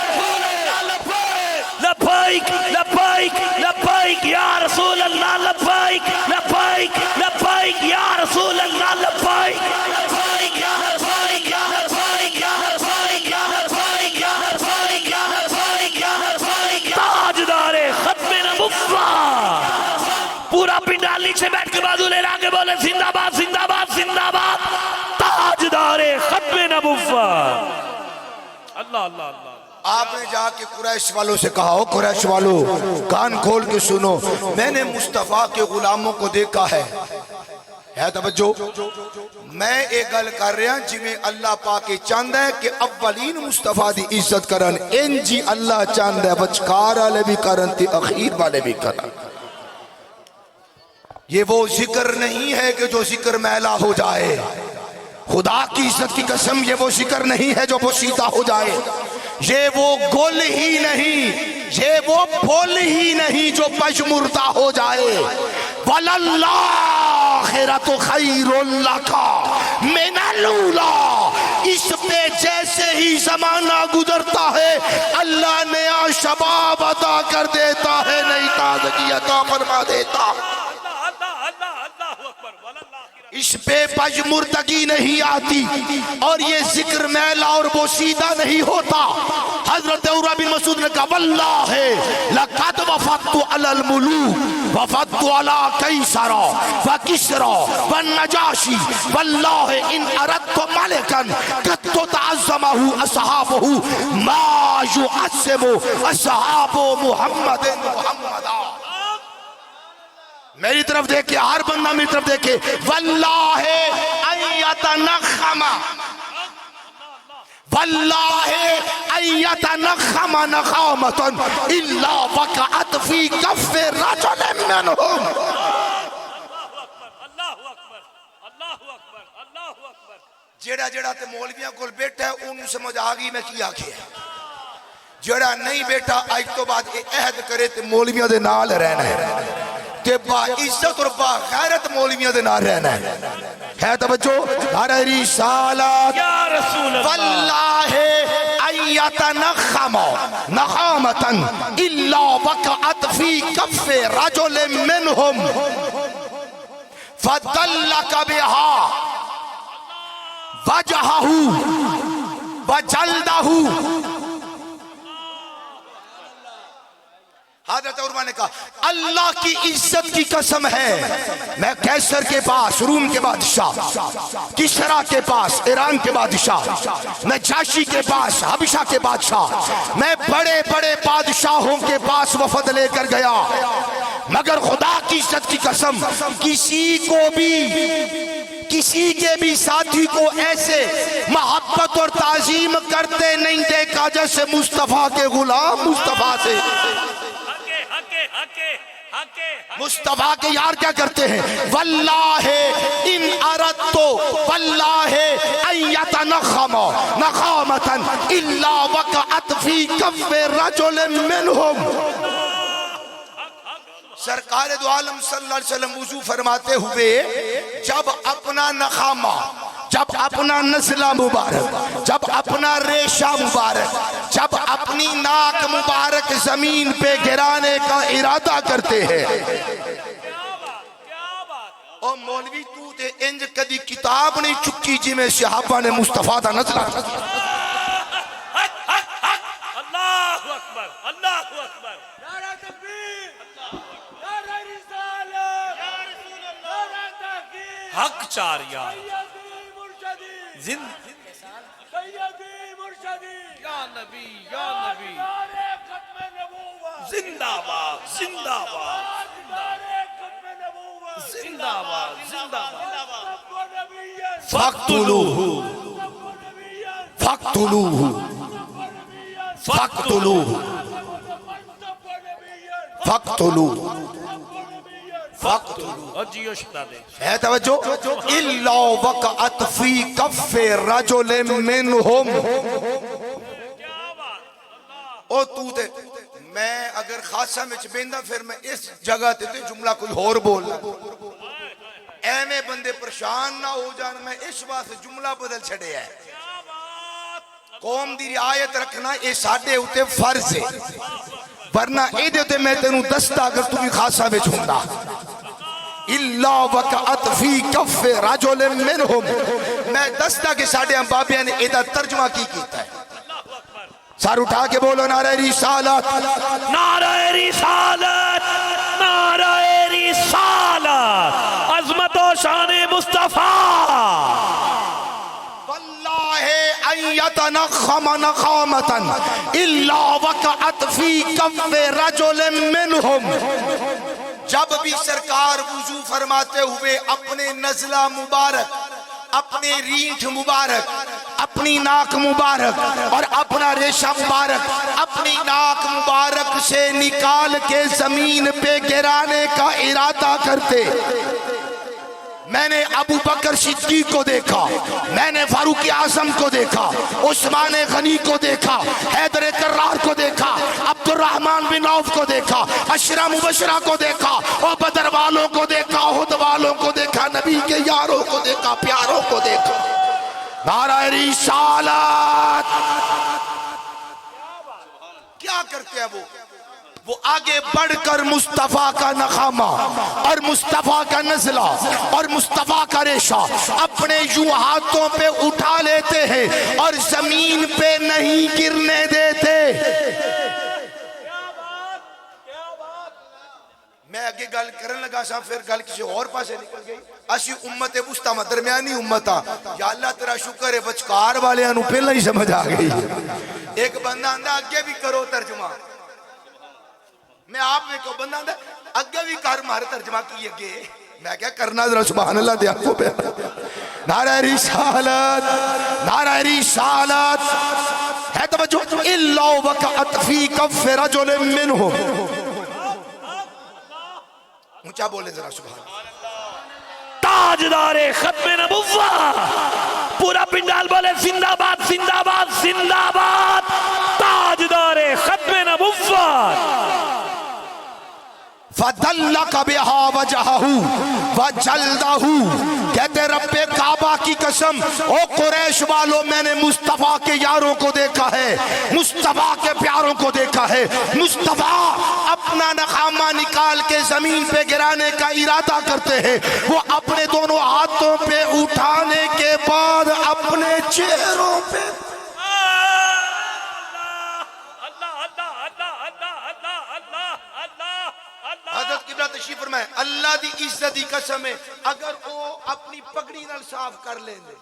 لبائک لبائک لبائک یا رسول اللہ لبائک لبائک لبائک یا رسول اللہ لبائک پورا پنڈال سے بیٹھ کے بازو لے لا کے بولے زندہ باد زندہ باد زندہ باد تاجدار ختم نبوت اللہ اللہ اللہ آپ نے جا کے قریش والوں سے کہا ہو قریش والوں کان کھول کے سنو میں نے مصطفیٰ کے غلاموں کو دیکھا ہے توجہ میں ایک گل کر رہا جی میں اللہ پاک چاند ہے کہ اولین مصطفیٰ دی عزت کرن ان جی اللہ چاند ہے بچکار والے بھی کرن تی اخیر والے بھی کرن یہ وہ ذکر نہیں ہے کہ جو ذکر میلا ہو جائے خدا کی عزت کی قسم یہ وہ ذکر نہیں ہے جو پوشیدہ ہو جائے یہ وہ گل ہی نہیں یہ وہ پھول ہی نہیں جو پشمردہ ہو جائے وَلَلَّآخِرَةُ خَيْرٌ لَكَ مِنَ الْأُولَىٰ اس پہ جیسے ہی زمانہ گزرتا ہے اللہ نیا شباب عطا کر دیتا ہے نئی تازگی عطا فرما دیتا اس پہ پجمردگی نہیں آتی اور یہ ذکر میلا اور بوسیدہ نہیں ہوتا. حضرت عروہ بن مسعود نے کہا واللہ لقد وفدت علی الملوک وفدت علی قیصر وکسری والنجاشی واللہ ان اردت ملکا قد تعظمہ اصحابہ ما يعظم اصحاب محمد محمدا. میری طرف دیکھے، ہر بندہ میری طرف دیکھے. واللہ ان یتنخم واللہ ان یتنخم نخامۃ الا وقعت فی کف رجل منہم. جیڑا جیڑا تے مولویاں کول بیٹھا ہے انہوں سمجھ آگئی میں کیا کیا. جیڑا نہیں بیٹھا آج تو بعد عہد کرے تے مولویاں دے نال رہنا ہے، تے با عزت اور با غیرت مولویاں دے نال رہنا ہے. ہے توجہ. ہر رسالت یا رسول اللہ واللہ ان یتنخم نخامۃ الا وقعت فی کف رجل منہم فدلک بہا وجہہ وجلدہ. حضرت عروہ نے کہا اللہ کی عزت کی قسم ہے میں قیصر کے پاس روم کے بادشاہ، کسریٰ کے پاس ایران کے بادشاہ، نجاشی کے پاس حبشہ کے بادشاہ، میں بڑے بڑے بادشاہوں کے پاس وفد لے کر گیا، مگر خدا کی عزت کی قسم کسی کے بھی ساتھی کو ایسے محبت اور تعظیم کرتے نہیں دیکھا جیسے مصطفیٰ کے غلام مصطفیٰ سے. مصطفیٰ کے یار کیا کرتے ہیں؟ واللہ ان اردت واللہ ان یتنخم نخامۃ الا وقعت فی کف رجل منہم. سرکار دو عالم صلی اللہ علیہ وسلم وضو فرماتے ہوئے جب اپنا نخامہ، جب اپنا نزلہ مبارک، جب اپنا ریشہ مبارک، جب اپنی ناک مبارک زمین پہ گرانے کا ارادہ کرتے ہیں. اور مولوی تو تے انج کدی کتاب نہیں چکی جی میں صحابہ نے مصطفیٰ دا نزلہ. اللہ اکبر اللہ اکبر. نعرہ تکبیر، نعرہ رسالت، نعرہ تحقیق. حق چار یار سیدی مرشدی، سیدی مرشدی، یا نبی یا نبی. نعرہ ختم نبوت، زندہ باد زندہ باد نعرہ ختم نبوت، زندہ باد زندہ باد. رب و نبیت، فاقتلوہ رب و نبیت، فاقتلوہ رب و نبیت، فاقتلوہ رب و نبیت، فاقتلوہ رب و نبیت. فاقتلوہ. اور جیو شتا دے. ہے توجہ. الا وقعت فی کف رجل منہم. او تو تے میں اگر خاصہ میں چبیندہ پھر میں اس جگہ تے جملہ کوئی اور بولنا ایویں بندے پریشان نہ ہو جان. میں اس واسطے جملہ بدل چھڑے ہے. قوم دی رعایت رکھنا اے ساڈے اوتے فرض ہے، ورنہ اے دے اوتے میں تینوں دستا اگر تو بھی خاصہ میں چھوندا. الا وقعت فی کف رجل منہم. میں دستا کہ ساڈے امبابیاں نے اے دا ترجمہ کی کیتا ہے. سار اٹھا کے بولو نعرہ رسالت، نعرہ رسالت نعرہ رسالت. عظمت و شان مصطفیٰ. واللہ ان یتنخم نخامۃ الا وقعت فی کف رجل منہم. جب بھی سرکار وضو فرماتے ہوئے اپنے نزلہ مبارک، اپنے رینٹھ مبارک، اپنی ناک مبارک اور اپنا ریشہ مبارک اپنی ناک مبارک سے نکال کے زمین پہ گرانے کا ارادہ کرتے، میں نے ابو بکر صدیق کو دیکھا، میں نے فاروق اعظم کو دیکھا، عثمان غنی کو دیکھا، حیدر کرار کو دیکھا، عبد الرحمن بن عوف کو دیکھا، عشرہ مبشرہ کو دیکھا، اور بدر والوں کو دیکھا، احد والوں کو دیکھا، نبی کے یاروں کو دیکھا، پیاروں کو دیکھا. نعرہ رسالت. کیا کرتے ہیں وہ؟ وہ آگے بڑھ کر مصطفیٰ کا نخامہ اور مصطفیٰ کا نزلہ اور مصطفیٰ کا ریشہ اپنے یوں ہاتھوں پہ اٹھا لیتے ہیں اور زمین پہ نہیں گرنے دیتے۔ میں آگے گل کرن لگا سا پھر گل کسی اور پاسے نکل گئی۔ اسی امت مستمع درمیانی امتا یا اللہ تیرا شکر ہے بچکار والے انہوں پہلے ہی سمجھ آ گئی۔ ایک بندہ اندہ آگے بھی کرو ترجمہ، میں آپ میں کو بندہ اندہ آگے بھی کار مارے ترجمہ کی اگے میں کیا کرنا ذرا سبحان اللہ دیا کو پہ نعرہ رسالت نعرہ رسالت ہے توجہ اللہ وقعت فی کف رجل منہم اونچا بولے ذرا سبحان اللہ۔ تاجدار ختم نبوت، پورا پنڈال بولے زندہ باد زندہ باد زندہ باد، تاجدار ختم نبوت۔ فَدَلَّقَ بِهَا وَجَهَهُ وَجَلْدَهُ کہتے رب کعبہ کی قسم او قریش والو میں نے مصطفیٰ کے یاروں کو دیکھا ہے، مصطفیٰ کے پیاروں کو دیکھا ہے۔ مصطفیٰ اپنا نخامہ نکال کے زمین پہ گرانے کا ارادہ کرتے ہیں، وہ اپنے دونوں ہاتھوں پہ اٹھانے کے بعد اپنے چہروں پہ حضرت قبلہ تشریف فرمائے اللہ دی عزت دی قسم ہے اگر وہ اپنی پگڑی نال صاف کر لیں دے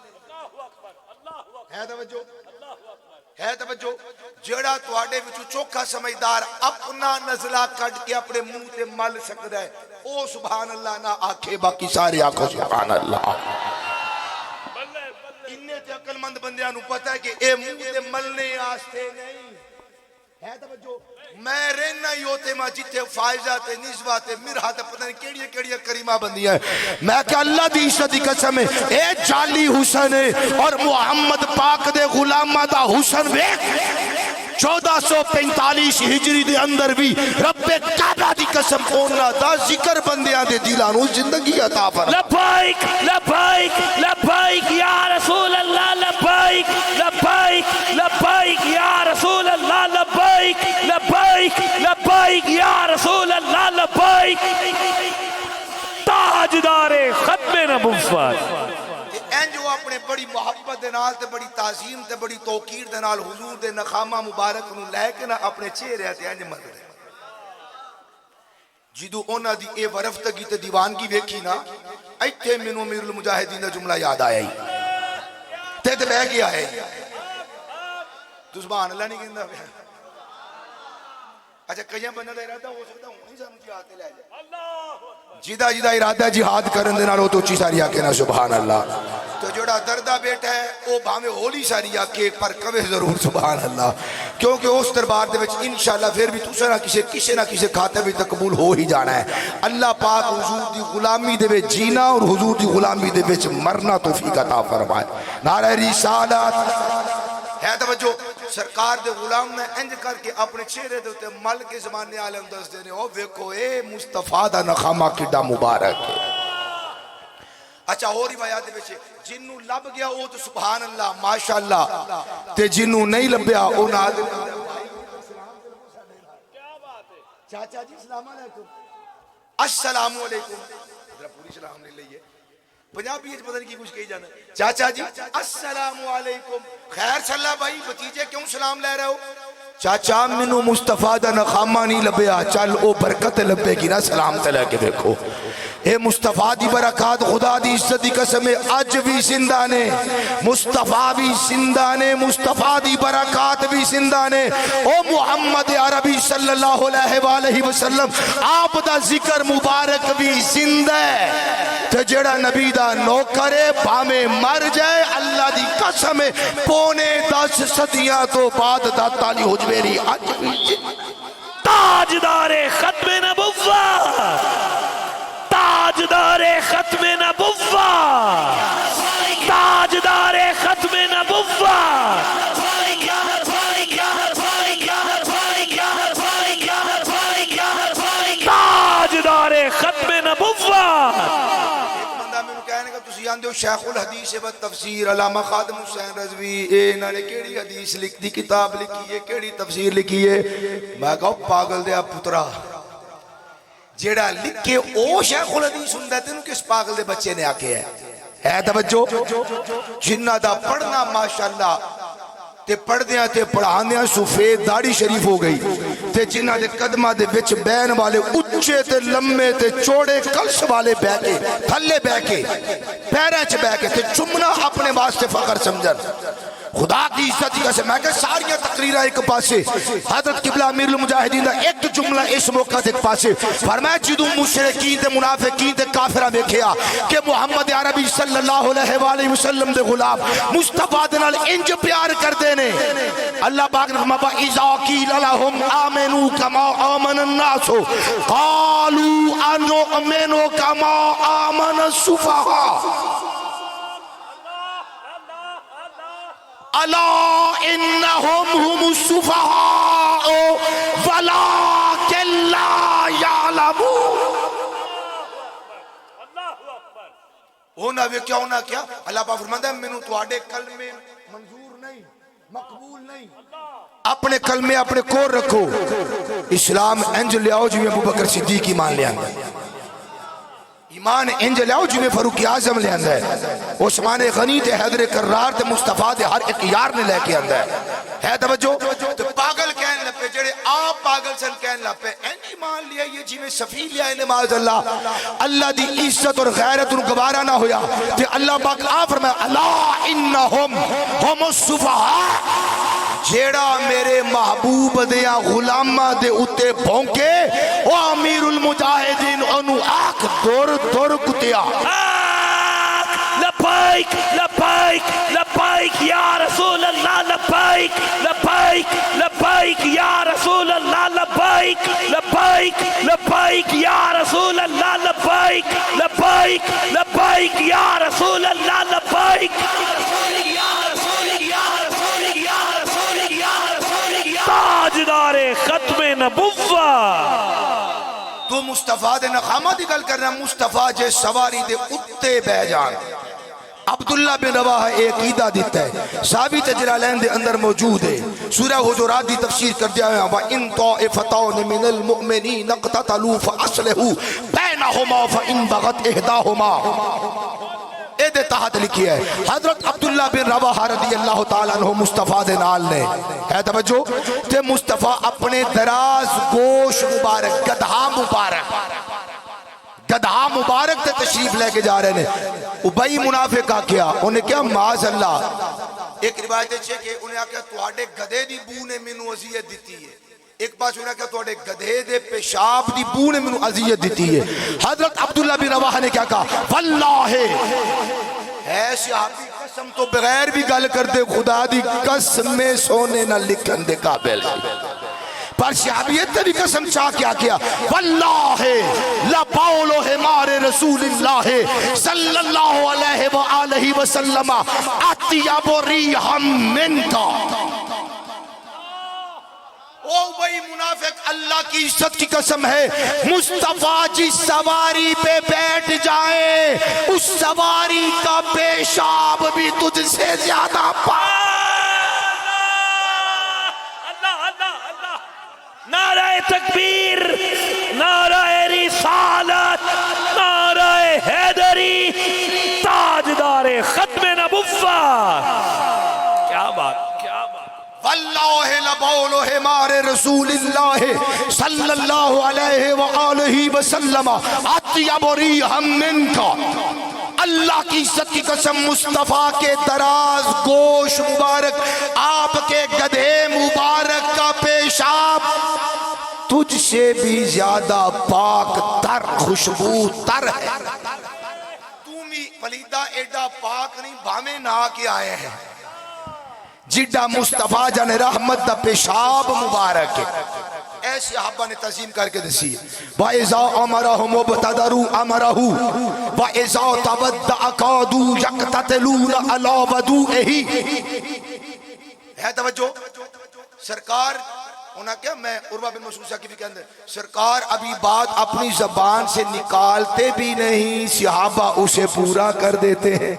ہے توجہ ہے توجہ جڑا تواڈے وچوں چوکھا سمجھدار اپنا نزلہ کٹ کے اپنے منہ تے مل سکدا ہے او سبحان اللہ نہ آکھے باقی سارے آکھو سبحان اللہ۔ اننے تے عقل مند بندیاں نوں پتہ ہے کہ اے منہ تے ملنے واسطے نہیں ہے توجہ۔ میں رہنا ہی ہوتے ماں جتے فائزہ تے نسبہ تے مرحہ تے پتہ نہیں کیڑی کیڑی کریمہ بندی ہے۔ میں کہ اللہ دی عزت دی قسم ہے اے جعلی حسن ہے اور محمد پاک دے غلامہ دا حسن ویکھ 1445 ہجری دے اندر بھی رب کعبہ دی قسم اونا دا ذکر بندیاں دے دلانوں زندگی عطا فرما۔ لبائک لبائک لبائک یا رسول اللہ، لبائک لبائک لبائک یا رسول اللہ، لبائک لبائک لبائک یا رسول اللہ، لبائک تاجدار ختم نبوت۔ جو اپنے بڑی محبت دے نال تے بڑی تعظیم تے بڑی توقیر دے نال حضور دے نخامہ مبارک نو لے کے نہ اپنے چہرے تے انج مل رہے جدو اونا دی اے ورفتگی تے دیوانگی ویکھی نا ایتھے مینوں امیر المجاہدین دا جملہ یاد آیا ہی تے بہ گیا ہے تو سبحان اللہ نہیں کہندا پیا۔ اچھا کئی بندہ دا ارادہ ہو سکتا ہوں نہیں سمجھ آتے لے جائے جیدہ جیدہ ارادہ جہاد کرن دے نال او تو اچھی ساری آکے نا سبحان اللہ۔ تو جوڑا دردہ بیٹھا ہے او بھامے ہولی ساری آکے پر کوے ضرور سبحان اللہ، کیونکہ اس دربار دے وچ انشاءاللہ پھر بھی تُسے نہ کسے نہ کسے کھاتے بھی تقبول ہو ہی جانا ہے۔ اللہ پاک حضور دی غلامی دے وچ جینا اور حضور دی غلامی دے وچ مرنا توفیق عطا فرمائے۔ نعرہ رسالت ہے توجہ۔ سرکار دے غلام نے انج کر کے اپنے چہرے دے تے مل کے زمانے عالم دس دینے او ویکھو اے مصطفیٰ دا نخامہ کڈا مبارک ہے۔ اچھا اور روایات وچ جنوں لب گیا او تو سبحان اللہ ماشاءاللہ تے جنوں نہیں لبیا او نہ چاچا جی السلام علیکم السلام علیکم ذرا پوری سلام لے لئیے پنجابی پتہ نہیں کی کچھ کہی جانا چاچا جی السلام علیکم خیر صلی بھائی بتیجے کیوں سلام لے رہے ہو چاچا منو مصطفیٰ دا نخامہ نہیں لبیا چل او برکت لبے گی نا سلام تے لے کے دیکھو اے مصطفیٰ دی برکات خدا دی عزت دی قسم اج بھی زندہ نے مصطفیٰ بھی زندہ نے مصطفیٰ دی برکات بھی زندہ نے او محمد عربی صلی اللہ علیہ وآلہ وسلم آپ دا ذکر مبارک بھی زندہ ہے تے جڑا نبی دا نوکرے بھامے مر جائے اللہ دی قسم پونے 10 صدیاں تو بعد دا تالی حجبیری اج بھی تاجدار ختم نبوت، تاجدار ختم نبوت، تاجدار ختم نبوت، تاجدار ختم نبوت۔ ایک بندہ میں نے کہنے کہ تسی جاندے ہو شیخ الحدیث و تفسیر علامہ خادم حسین رضوی اے انہوں نے کیڑی حدیث لکھ دی کتاب لکھی ہے کیڑی تفسیر لکھی ہے میں کہا پاگل دیا پترا جیڑا لکھے او شیخ الحدیث ہوں دیتے انہوں کس پاگل دے بچے نے آکے ہے توجہ جنہ دا پڑھنا ماشاءاللہ تے پڑھ دیا تے پڑھان دیا سفید داڑھی شریف ہو گئی تے جنہ دے قدمہ دے وچ بین والے اچھے تے لمبے تے چوڑے کلش والے بہ کے تھلے بہ کے پیریں چ بہ کے تے چمنا اپنے واسطے فخر سمجھن خدا کی عزت کی قسم میں کہ ساریاں تقریرہ ایک پاسے حضرت قبلہ امیر المجاہدین دا ایک جملہ اس موقع ایک پاسے فرمایا جدوں مشرکین تے منافقین تے کافرہ دیکھیا کہ محمد عربی صلی اللہ علیہ وآلہ وسلم دے غلام مصطفیٰ دے نال انج پیار کر دینے اللہ پاک نے فرمایا اذا قیل لهم آمنوا كما آمن الناس قالوا انؤمن كما آمن السفهاء ألا إنهم هم السفهاء ولكن لا يعلمون ہونا بھی کیا ہونا کیا اللہ پاک فرماتا ہے میں تو آڑے کلمے منظور نہیں مقبول نہیں اپنے کلمے اپنے کور رکھو اسلام انج لے آؤ جو میں ابو بکر صدیق ایمان لے آنگا ایمان انج لے آؤ جو میں فاروق اعظم لے آنگا ہے عثمان غنی تے حیدر کرار تے مصطفیٰ تے ہر ایک یار نے لے کے آنگا ہے توجہ تو پاگل کہن لپے جڑے آپ پاگل سن کہن لپے این ایمان لیا یہ جی میں صفی لیا ہے نماز اللہ دی عزت اور غیرت ان گوارا نہ ہویا تے اللہ پاک آپ فرمایا اللہ انہم ہم الصفحاء جیڑا میرے محبوب دیا غلامہ دے اتے بھونکے او امیر المجاہدین انو آکھ دور دور کتیا لبائک لبائک لبائک یا رسول اللہ لبائک لبائک لبائک یا رسول اللہ لبائک لبائک لبائک یا رسول اللہ لبائک لبائک لبائک یا رسول اللہ لبائک تاجدار ختم نبوہ تو مصطفیٰ دے نخامہ دی گل کرنا مصطفیٰ جے سواری دے اتے بہ جان عبداللہ بن رواحہ ایک عیدہ دیتا ہے صحابی تجرالین دے اندر موجود ہے سورہ حجرات دی تفسیر کر دیا ہے وَإِن طَائِفَتَانِ مِنَ الْمُؤْمِنِينَ اقْتَتَلُوا فَأَصْلِحُوا بَيْنَهُمَا فَإِن بَغَتْ إِحْدَاهُمَا اے دے تحت لکھی ہے حضرت عبداللہ بن رواحہ رضی اللہ تعالیٰ عنہ مصطفیٰ دے نال نے ہے توجہ تے مصطفیٰ اپنے دراز گوش مبارک گدھا مبارک تے تشریف لے کے جا رہے ہیں ابئی منافق آکیا انہیں کیا معاذ اللہ ایک روایت ہے کہ انہیں آکیا تو آڑے گدھے دی بو نے منو عذیت دیتی ہے ایک پاس انہیں کہا تو اڑے گدھے دے پیشاب دی بو نے منو عذیت دیتی ہے حضرت عبداللہ بن رواحہ نے کیا کہا واللہ ہے صحابی قسم تو بغیر بھی گل کر دے خدا دی قسم میں سونے نہ لکھن دے قابل پر صحابیت نے بھی قسم چاہ کیا واللہ لبولو حمار رسول اللہ صلی اللہ علیہ وآلہ وسلم اطیب ریحم منکا او بھئی منافق اللہ کی عزت کی قسم ہے مصطفیٰ جس سواری پہ بیٹھ جائیں اس سواری کا پیشاب بھی تجھ سے زیادہ نعرہ تکبیر نعرہ رسالت نعرہ حیدری تاجدار ختم نبوہ کیا بات واللہ لبول حمار رسول اللہ صلی اللہ علیہ وآلہ وسلم اطیب ریحم منکا اللہ کی عزت کی قسم مصطفیٰ کے دراز گوش مبارک آپ کے گدھے مبارک کا پیشاب تجھ سے بھی زیادہ پاک تر خوشبو تر ہے تمہیں پلیدہ ایڈا پاک نہیں بھامے نہ کے آئے ہیں جڈا مصطفیٰ جان رحمت دا پیشاب مبارک ہے ایسے صحابہ نے تظیم کر کے دسی وَإِذَا أَمَرَهُمْ وَابْتَدَرُوا أَمَرَهُ وَإِذَا تَبَدَّ أَقَادُوا يَقْتَتِلُونَ عَلَى وَدُوئِهِ ہے توجہ سرکار انہاں کیا میں عروہ بن مسعود ثقفی کے اندر سرکار ابھی بات اپنی زبان سے نکالتے بھی نہیں، صحابہ اسے پورا کر دیتے ہیں،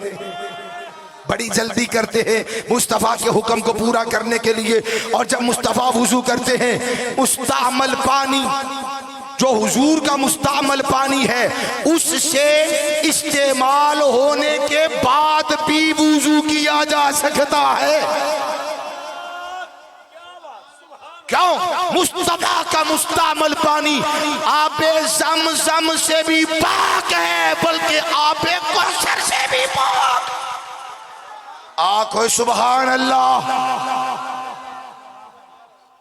بڑی جلدی کرتے ہیں مصطفیٰ کے حکم کو پورا کرنے کے لیے۔ اور جب مصطفیٰ وضو کرتے ہیں، مستعمل پانی جو حضور کا مستعمل پانی ہے اس سے استعمال ہونے کے بعد بھی وضو کیا جا سکتا ہے۔ کیوں؟ مصطفیٰ کا مستعمل پانی آب زمزم سے بھی پاک ہے، بلکہ آب کوثر سے بھی پاک۔ آنکھو سبحان اللہ۔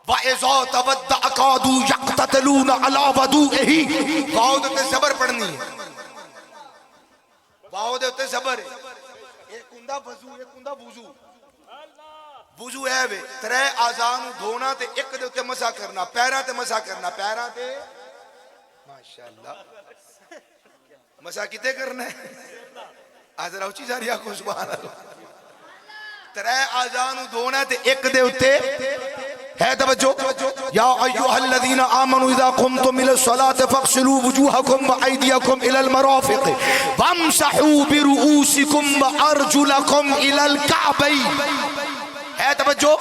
وَإِذَا تَوَدَّأَ كَادُوا يَقْتَتِلُونَ عَلَى وَضُوئِهِ، واو دے زبر پڑھنی ہے، واو دے زبر ہے، ایک ہوندا وضو ایک ہوندا وضو۔ وضو ہے وے ترے آزان دھونا تے ایک دے تے مسح کرنا، پیراں تے مسح کرنا، پیراں تے ماشاءاللہ مسح کتے کرنا ہے؟ حضرت اچھی جاری آنکھو سبحان اللہ۔ ترے آزان دھونا تے ایک دے اتے ہے توجہ۔ یا ایھا الذین آمنوا اذا قمتم الى الصلاة فاغسلوا وجوہکم وایدیکم الى المرافق وامسحوا برؤوسکم وارجلکم الى الکعبین۔ ہے توجہ،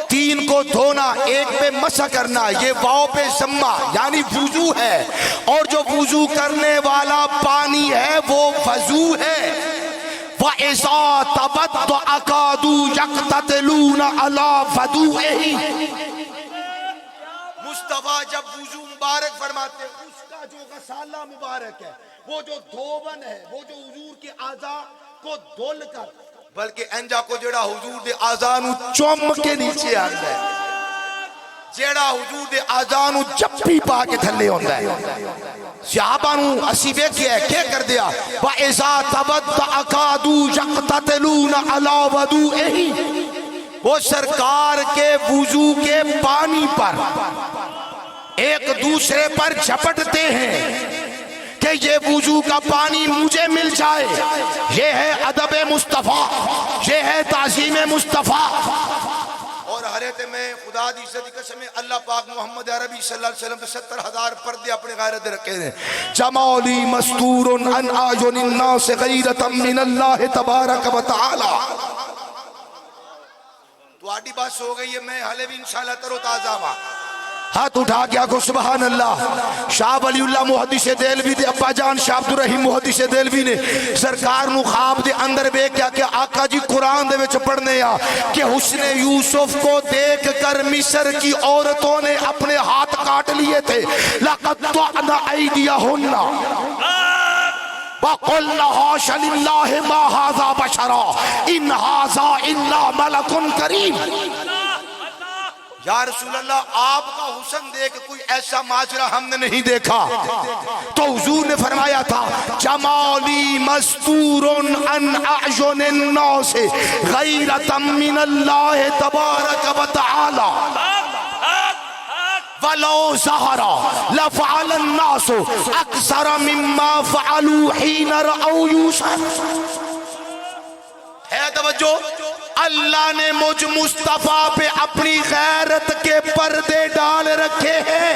تین کو دھونا، ایک پہ مسح کرنا، یہ واو پہ ضمہ یعنی وضو ہے، اور جو وضو کرنے والا پانی ہے وہ وضو ہے۔ وَإِذَا تَوَدَّأَ كَادُوا يَقْتَتِلُونَ عَلَى وَضُوئِهِ۔ مصطفیٰ جب وضو مبارک فرماتے ہیں، اس کا جو غسالہ مبارک ہے، وہ جو دھوون ہے، وہ جو حضور کے اعضاء کو دھل کر، بلکہ انجا کو جڑا حضور دے اعضاء نو چوم کے نیچے آندا ہے، جڑا حضور دے اعضاء نو جپی پا کے تھلے ہوندا ہے۔ صحابہ نو اسی ویکھیا کیا کر دیا، وَإِذَا تَوَدَّأَ كَادُوا يَقْتَتِلُونَ عَلَى وَضُوئِهِ، وہ سرکار کے وضو کے پانی پر ایک دوسرے پر جھپٹتے ہیں کہ یہ وضو کا پانی مجھے مل جائے۔ یہ ہے ادب مصطفیٰ، یہ ہے تعظیم مصطفیٰ۔ اور حضرت میں خدا دی عزت کی قسم ہے، اللہ پاک محمد عربی صلی اللہ علیہ وسلم پہ 70,000 پردے اپنے غیرت رکھے ہیں۔ جمالی مستور عن اعین الناس غیرتا من اللہ تبارک و تعالی۔ تو آڈی بات ہو گئی ہے، میں حلے بھی انشاءاللہ تر و تازہ ہاں۔ ہاتھ اٹھا گیا کو سبحان اللہ۔ شاہ ولی اللہ محدث دہلوی دے ابا جان شاہ عبدالرحیم محدث دہلوی نے سرکار نو خواب دے اندر بے کیا کہ آقا جی قرآن دے وچ پڑھنے آ کہ حسن یوسف کو دیکھ کر مصر کی عورتوں نے اپنے ہاتھ کاٹ لیے تھے۔ لَقَدْ طَعْنَ أَيْدِيَهُنَّ وَقُلْنَ حَاشَ لِلَّهِ مَا هَذَا بَشَرًا إِنْ هَذَا إِلَّا مَلَكٌ كَرِيمٌ۔ یا رسول اللہ، آپ کا حسن دیکھ کوئی ایسا ماجرہ ہم نے نہیں دیکھا۔ تو حضور نے فرمایا تھا، جمالی مستور عن اعین الناس غیرتا من اللہ تبارک و تعالی وَلَوْ ظَهَرَ لَفَعَلَ النَّاسُ أَكْثَرَ مِمَّا فَعَلُوا حِينَ رَأَوْا يُوسُفَ۔ ہے توجہ، اللہ نے مجھ مصطفیٰ پہ اپنی غیرت کے پردے ڈال رکھے ہیں۔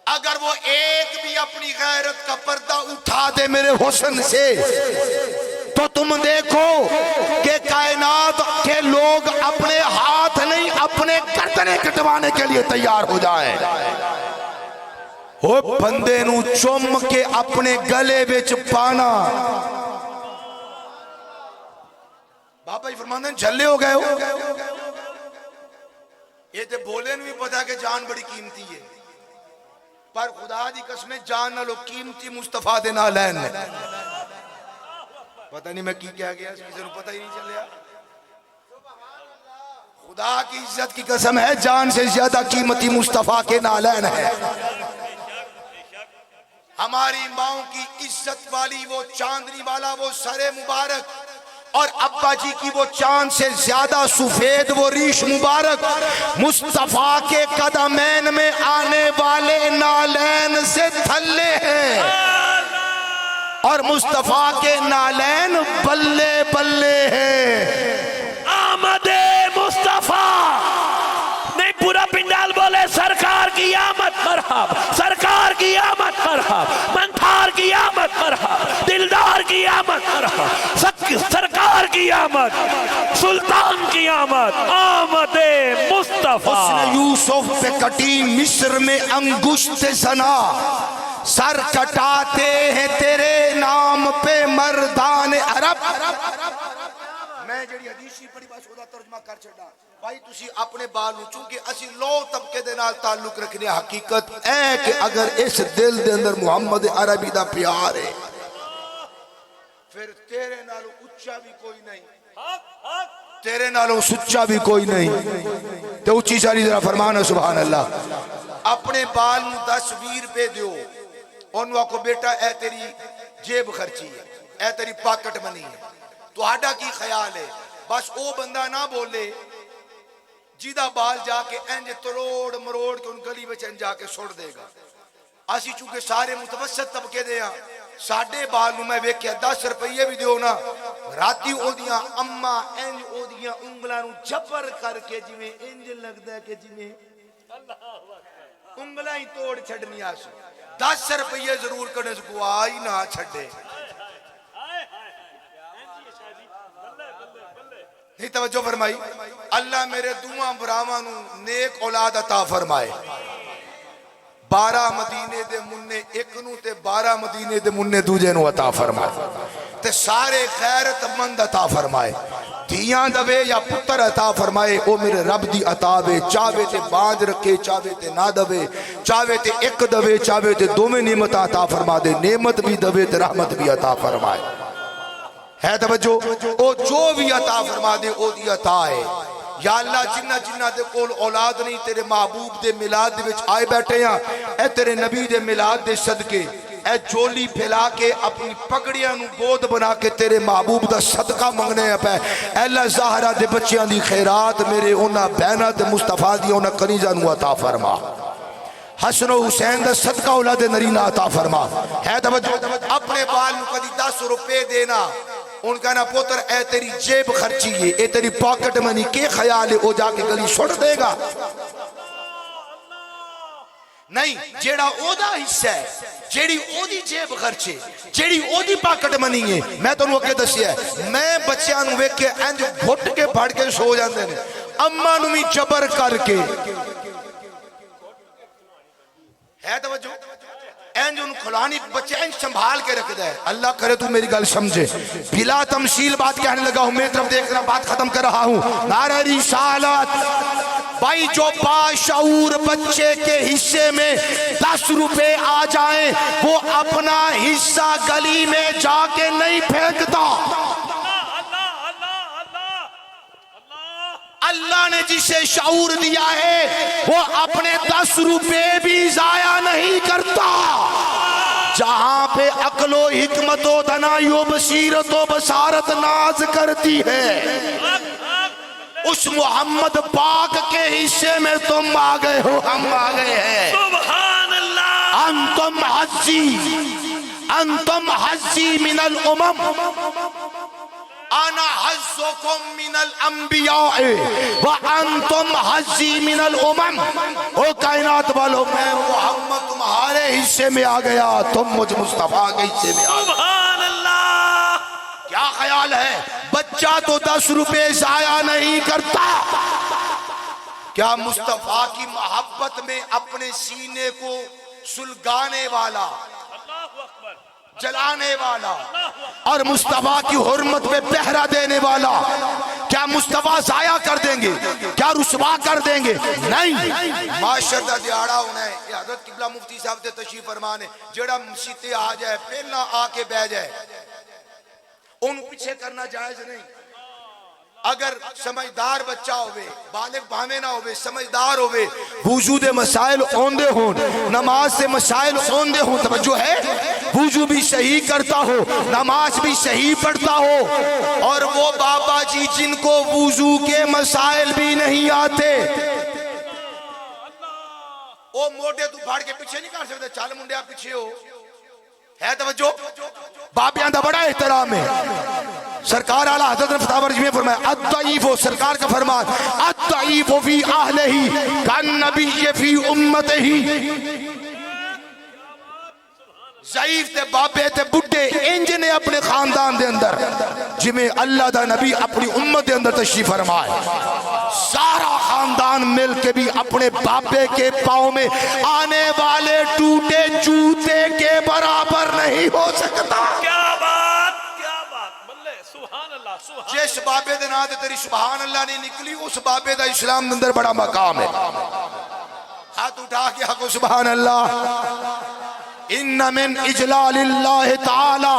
اگر وہ ایک بھی اپنی غیرت کا پردہ اٹھا دے میرے حسن سے تو تم دیکھو کہ کائنات کے لوگ اپنے ہاتھ نہیں اپنے گردنیں کٹوانے کے لیے تیار ہو جائیں۔ وہ بندے نو چوم کے اپنے گلے وچ پانا، بابا جی فرماندے ہیں جھلے ہو گئے ہو۔ یہ تے بولے نو بھی پتا کہ جان بڑی قیمتی ہے، پر خدا دی قسم جان نالو قیمتی مصطفیٰ دے نالین ہے۔ پتہ نہیں میں کی کہہ گیا، کسی نو پتہ ہی نہیں چلیا۔ خدا کی عزت کی قسم ہے، جان سے زیادہ قیمتی مصطفیٰ کے نالین ہے۔ ہماری ماؤں کی عزت والی وہ چاندنی والا وہ سر مبارک، اور ابا جی کی وہ چاند سے زیادہ سفید وہ ریش مبارک مصطفیٰ کے قدمین میں آنے والے نالین سے تھلے ہیں، اور مصطفیٰ کے نالین بلے بلے ہیں۔ آمد مصطفیٰ مرحب، سرکار کی آمد مرحب، منتھار کی آمد مرحب، دلدار کی آمد مرحب، سرکار کی آمد، سلطان کی آمد، آمد مصطفیٰ۔ اس نے یوسف پہ کٹی مصر میں انگشت زنا، سر کٹاتے ہیں تیرے نام پہ مردان عرب۔ میں جڑی حدیثی پڑھی بس اودا ترجمہ کر چھڈا بھائی، تسی اپنے بال نوں چونکہ اسی لو طبقے دے نال تعلق رکھنے، حقیقت اے کہ اگر اس دل دے اندر محمد عربی دا پیار ہے پھر تیرے نالوں اچھا بھی کوئی نہیں، تیرے نالوں سچا بھی کوئی نہیں۔ تو اچھی ساری ذرا فرمانا سبحان اللہ۔ اپنے بال نوں 10-20 روپے دیو، انہوں آکو بیٹا اے تیری جیب خرچی ہے، اے تیری پاکٹ منی ہے، تو ہاڈا کی خیال ہے بس او بندہ نہ بولے جیدہ بال جا کے انج تروڑ مروڑ کے ان گلی بچ انج جا کے سوڑ دے گا۔ اسی چونکہ سارے متوسط طبقے دے ہاں، ساڑھے بال نو میں ویکھیا 10 روپیے بھی دیو نا، راتی او دیاں اما انج او دیاں انگلاں نو جبر کر کے جویں انج لگدا ہے کہ جویں انگلاں ہی توڑ چھڈنی آسو، 10 روپیے ضرور کرنے سے گوا ہی نہ چھڈے۔ نہیں توجہ فرمائی، اللہ میرے دعاں براواں نو نیک اولاد عطا فرمائے۔ 12 مدینے دے مننے ایک نو تے 12 مدینے دے مننے دوجے نو عطا فرمائے، تے سارے غیرت مند عطا فرمائے، دھیاں دوے یا پتر عطا فرمائے۔ او میرے رب دی عطا وے، چاہوے تے بانج رکھے، چاہوے تے نہ دوے، چاہوے تے ایک دوے، چاہوے تے دوویں نعمت عطا فرما دے، نعمت بھی دوے تے رحمت بھی عطا فرمائے۔ ہے توجہ، او جو بھی عطا فرما دے او دی عطا ہے۔ یا اللہ جنہ جنہ دے کول اولاد نہیں تیرے محبوب دے میلاد دے وچ آئے بیٹھے ہیں، اے تیرے نبی دے میلاد دے صدقے اے جولی پھیلا کے اپنی پگڑیاں نو گود بنا کے تیرے محبوب دا صدقہ منگنے ہیں پہ، اے اللہ زہرہ دے بچیاں دی خیرات میرے انہاں بہنہ دے مصطفیٰ دی انہاں کنیزہ نو عطا فرما، حسن و حسین دا صدقہ اولاد نرینہ عطا فرما۔ ہے توجہ، اپنے بال نو کدی 10 روپے دینا، ان کا نا پوتر اے تیری جیب خرچی ہے، اے تیری پاکٹ منی، کے خیال ہے او جا کے گلی چھوڑ دے گا؟ نہیں، جیڑا او دا حصہ ہے، جیڑی او دی جیب خرچے، جیڑی او دی پاکٹ منی ہے، میں تو انہوں کے دسیا ہے، میں بچیاں نو ویک کے انج گھٹ کے پھڑ کے سو جاندے نے، اما نو بھی جبر کر کے۔ ہے توجہ، اینج ان کھلانی بچے اینج سنبھال کے رکھ دے۔ اللہ کرے تو میری گل سمجھے، بلا تمثیل بات کہنے لگا ہوں، میں طرف دیکھ رہا بات ختم کر رہا ہوں۔ نعرہ رسالت، بھائی جو باشعور بچے کے حصے میں 10 روپے آ جائیں وہ اپنا حصہ گلی میں جا کے نہیں پھینکتا۔ اللہ نے جسے شعور دیا ہے وہ اپنے 10 روپے بھی ضائع نہیں کرتا۔ جہاں پہ عقل و حکمت و دانائی و بصیرت و بصارت ناز کرتی ہے، اس محمد پاک کے حصے میں تم آ گئے ہو، ہم آ گئے ہیں۔ سبحان اللہ۔ انتم حزی من الامم انا حزکم من الانبیاء وانتم حزی من الامم۔ او کائنات والو، میں محمد تمہارے حصے میں آ گیا، تم مجھ مصطفیٰ کے حصے میں آ گئے۔ سبحان اللہ۔ کیا خیال ہے؟ بچہ تو 10 روپے ضائع نہیں کرتا۔ کیا مصطفیٰ کی محبت میں اپنے سینے کو سلگانے والا، جلانے والا اور مصطفیٰ کی حرمت پہ پہرا دینے والا، کیا مصطفیٰ ضائع کر دیں گے؟ کیا رسوا کر دیں گے؟ نہیں۔ معاشر دا دیاڑا ہونا ہے، یہ حضرت قبلہ مفتی صاحب دے تشریف فرمان ہے، جڑا مسیتے آ جائے پہلا آ کے بہ جائے، ان پیچھے کرنا جائز نہیں۔ اگر سمجھدار بچہ ہوئے، بالغ بھامے نہ ہوئے، سمجھدار ہوئے، وضو دے مسائل اوندے ہوں، نماز سے مسائل اوندے ہوں، توجہ ہے، وضو بھی صحیح کرتا ہو، نماز بھی صحیح پڑھتا ہو، اور وہ بابا جی جن کو وضو کے مسائل بھی نہیں آتے، وہ موڑے تو بھاڑ کے پیچھے نہیں کر سکتے، چال منڈے آپ پیچھے ہو۔ ہے توجہ، بابیاں دا بڑا احترام ہے۔ سرکار اعلیٰ حضرت نے فتاوی رضویہ میں فرمایا، الضعیف، سرکار کا فرمان، الضعیف فی اہلہ کالنبی فی امتہ، ضعیف تے بابے تے بڈھے انج نے اپنے خاندان دے اندر جویں اللہ دا نبی اپنی امت دے اندر تشریف فرمائے سارا خاندان مل کے بھی اپنے بابے کے پاؤں میں آنے والے ٹوٹے جوتے کے برابر نہیں ہو سکتا. کیا بات بلے سبحان اللہ سبحان. جس بابے دے نام تے تیری سبحان اللہ نہیں نکلی اس بابے دا اسلام دے اندر بڑا مقام ہے. ہاتھ اٹھا کے حق سبحان اللہ. ان من اجلال اللہ تعالی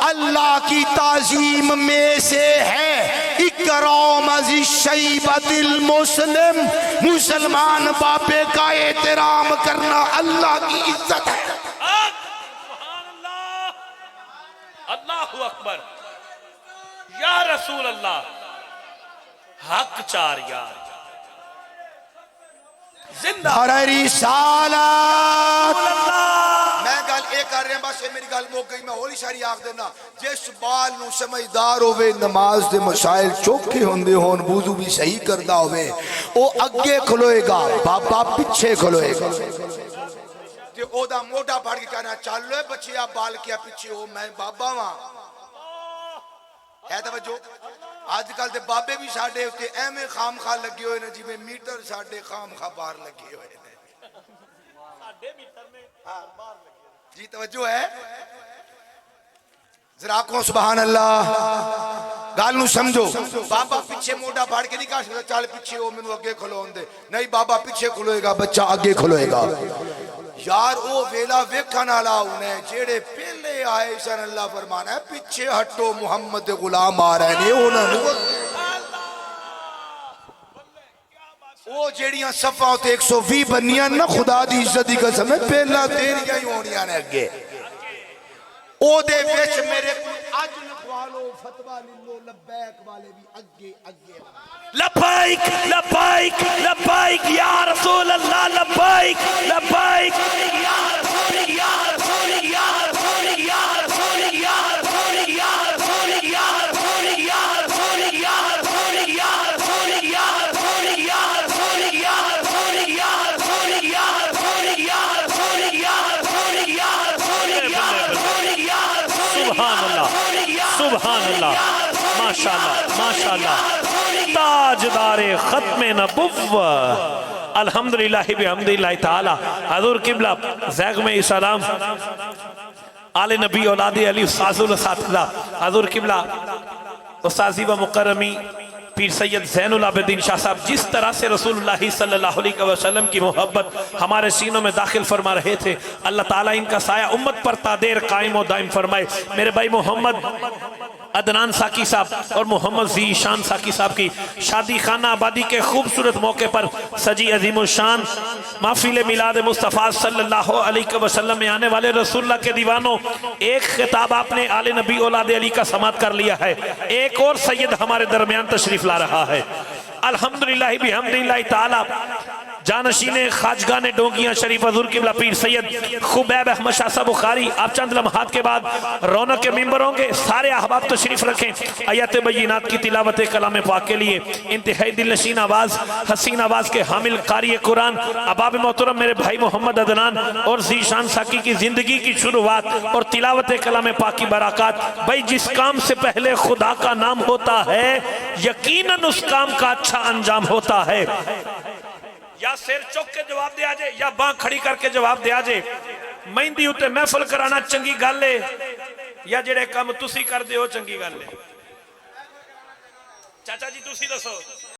اللہ کی تعظیم میں سے ہے اکرام ذی الشیبۃ المسلم مسلمان باپے کا احترام کرنا اللہ کی عزت ہے. سبحان اللہ اللہ اکبر یا رسول اللہ حق چار یار زندہ رسالت. اللہ. میں گل اے کر رہا بس میری گل موک گئی. میں ہولی شاری آخ دینا جس بال نو سمجھدار ہوئے نماز دے مسائل چوکھے ہوندے ہون وضو بھی صحیح کردہ ہوئے او اگے کھلوئے گا بابا پیچھے کھلوئے گا. تے او دا موٹا پھڑ کے کہنا چل لو بچے آپ بال کیا پیچھے ہو میں بابا وہاں ہے توجہ. آج کل دے بابے بھی ساڑھے ہوتے ایمیں خام خواہ لگے ہوئے نا جی میں میٹر ساڑھے خام خواہ بار لگے ہوئے جی توجہ ہے ذرا کو سبحان اللہ. گال نو سمجھو بابا پیچھے موٹا پھاڑ کے نہیں کہا سکتا چال پیچھے ہو میں نو اگے کھلون دے نہیں بابا پیچھے کھلوئے گا بچہ اگے کھلوئے گا. یار او ویلا ویکھن والا انہیں جیڑے پہلے آئے سن اللہ فرمانا ہے پیچھے ہٹو محمد غلام آ رہے ہیں انہوں او جیڑیاں صفحہ تے 120 بنیاں نہ خدا دی عزت دی قسم ہے پہلا تیریاں ہی ہونیاں نے اگے او دے وچ میرے اج لکھوا لو فتوی لے لو لبیک والے بھی اگے اگے لبیک لبیک لبیک یا رسول اللہ لبیک لبیک یا رسول یا رسول یا رسول یا رسول یا رسول یا رسول یا رسول یا رسول یا رسول یا رسول یا رسول یا رسول یا رسول یا رسول یا رسول یا رسول یا رسول یا رسول یا رسول یا سبحان اللہ سبحان اللہ ماشاءاللہ ماشاءاللہ تاجدار ختم نبوت الحمدللہ بحمدللہ تعالی حضور قبلہ زیغ میں اسلام آل نبی اولاد علی استاذ الاساتذہ حضور قبلہ استاذی و مکرمی پیر سید زین العابدین شاہ صاحب جس طرح سے رسول اللہ صلی اللہ علیہ وسلم کی محبت ہمارے سینوں میں داخل فرما رہے تھے اللہ تعالیٰ ان کا سایہ امت پر تادیر قائم و دائم فرمائے. میرے بھائی محمد عدنان ساکی صاحب اور محمد ذی شان ساکی صاحب کی شادی خانہ آبادی کے خوبصورت موقع پر سجی عظیم الشان محفل میلاد مصطفیٰ صلی اللہ علیہ وسلم میں آنے والے رسول اللہ کے دیوانوں ایک خطاب آپ نے آل نبی اولاد علی کا سماعت کر لیا ہے. ایک اور سید ہمارے درمیان تشریف لا رہا ہے الحمدللہ بحمدللہ تعالی جانشین خاجگان ڈونگیاں شریف حضور قبلہ پیر سید خبیب احمد شاہ صاحب بخاری آپ چند لمحات کے بعد رونق کے ممبر ہوں گے. سارے احباب تشریف رکھیں آیات بینات کی تلاوت کلام پاک کے لیے انتہائی دل نشین آواز حسین آواز کے حامل قاری قرآن اباب محترم میرے بھائی محمد عدنان اور ذی شان ساکی کی زندگی کی شروعات اور تلاوت کلام پاک کی برکات. بھائی جس کام سے پہلے خدا کا نام ہوتا ہے یقیناً اس کام کا اچھا انجام ہوتا ہے. یا سیر چوک کے جواب دیا جائے یا باں کھڑی کر کے جواب دیا جائے. مہندی ہوتے محفل کرانا چنگی گل لے یا جڑے کام تسی کر دے ہو چنگی گل لے. چاچا جی تسی دسو.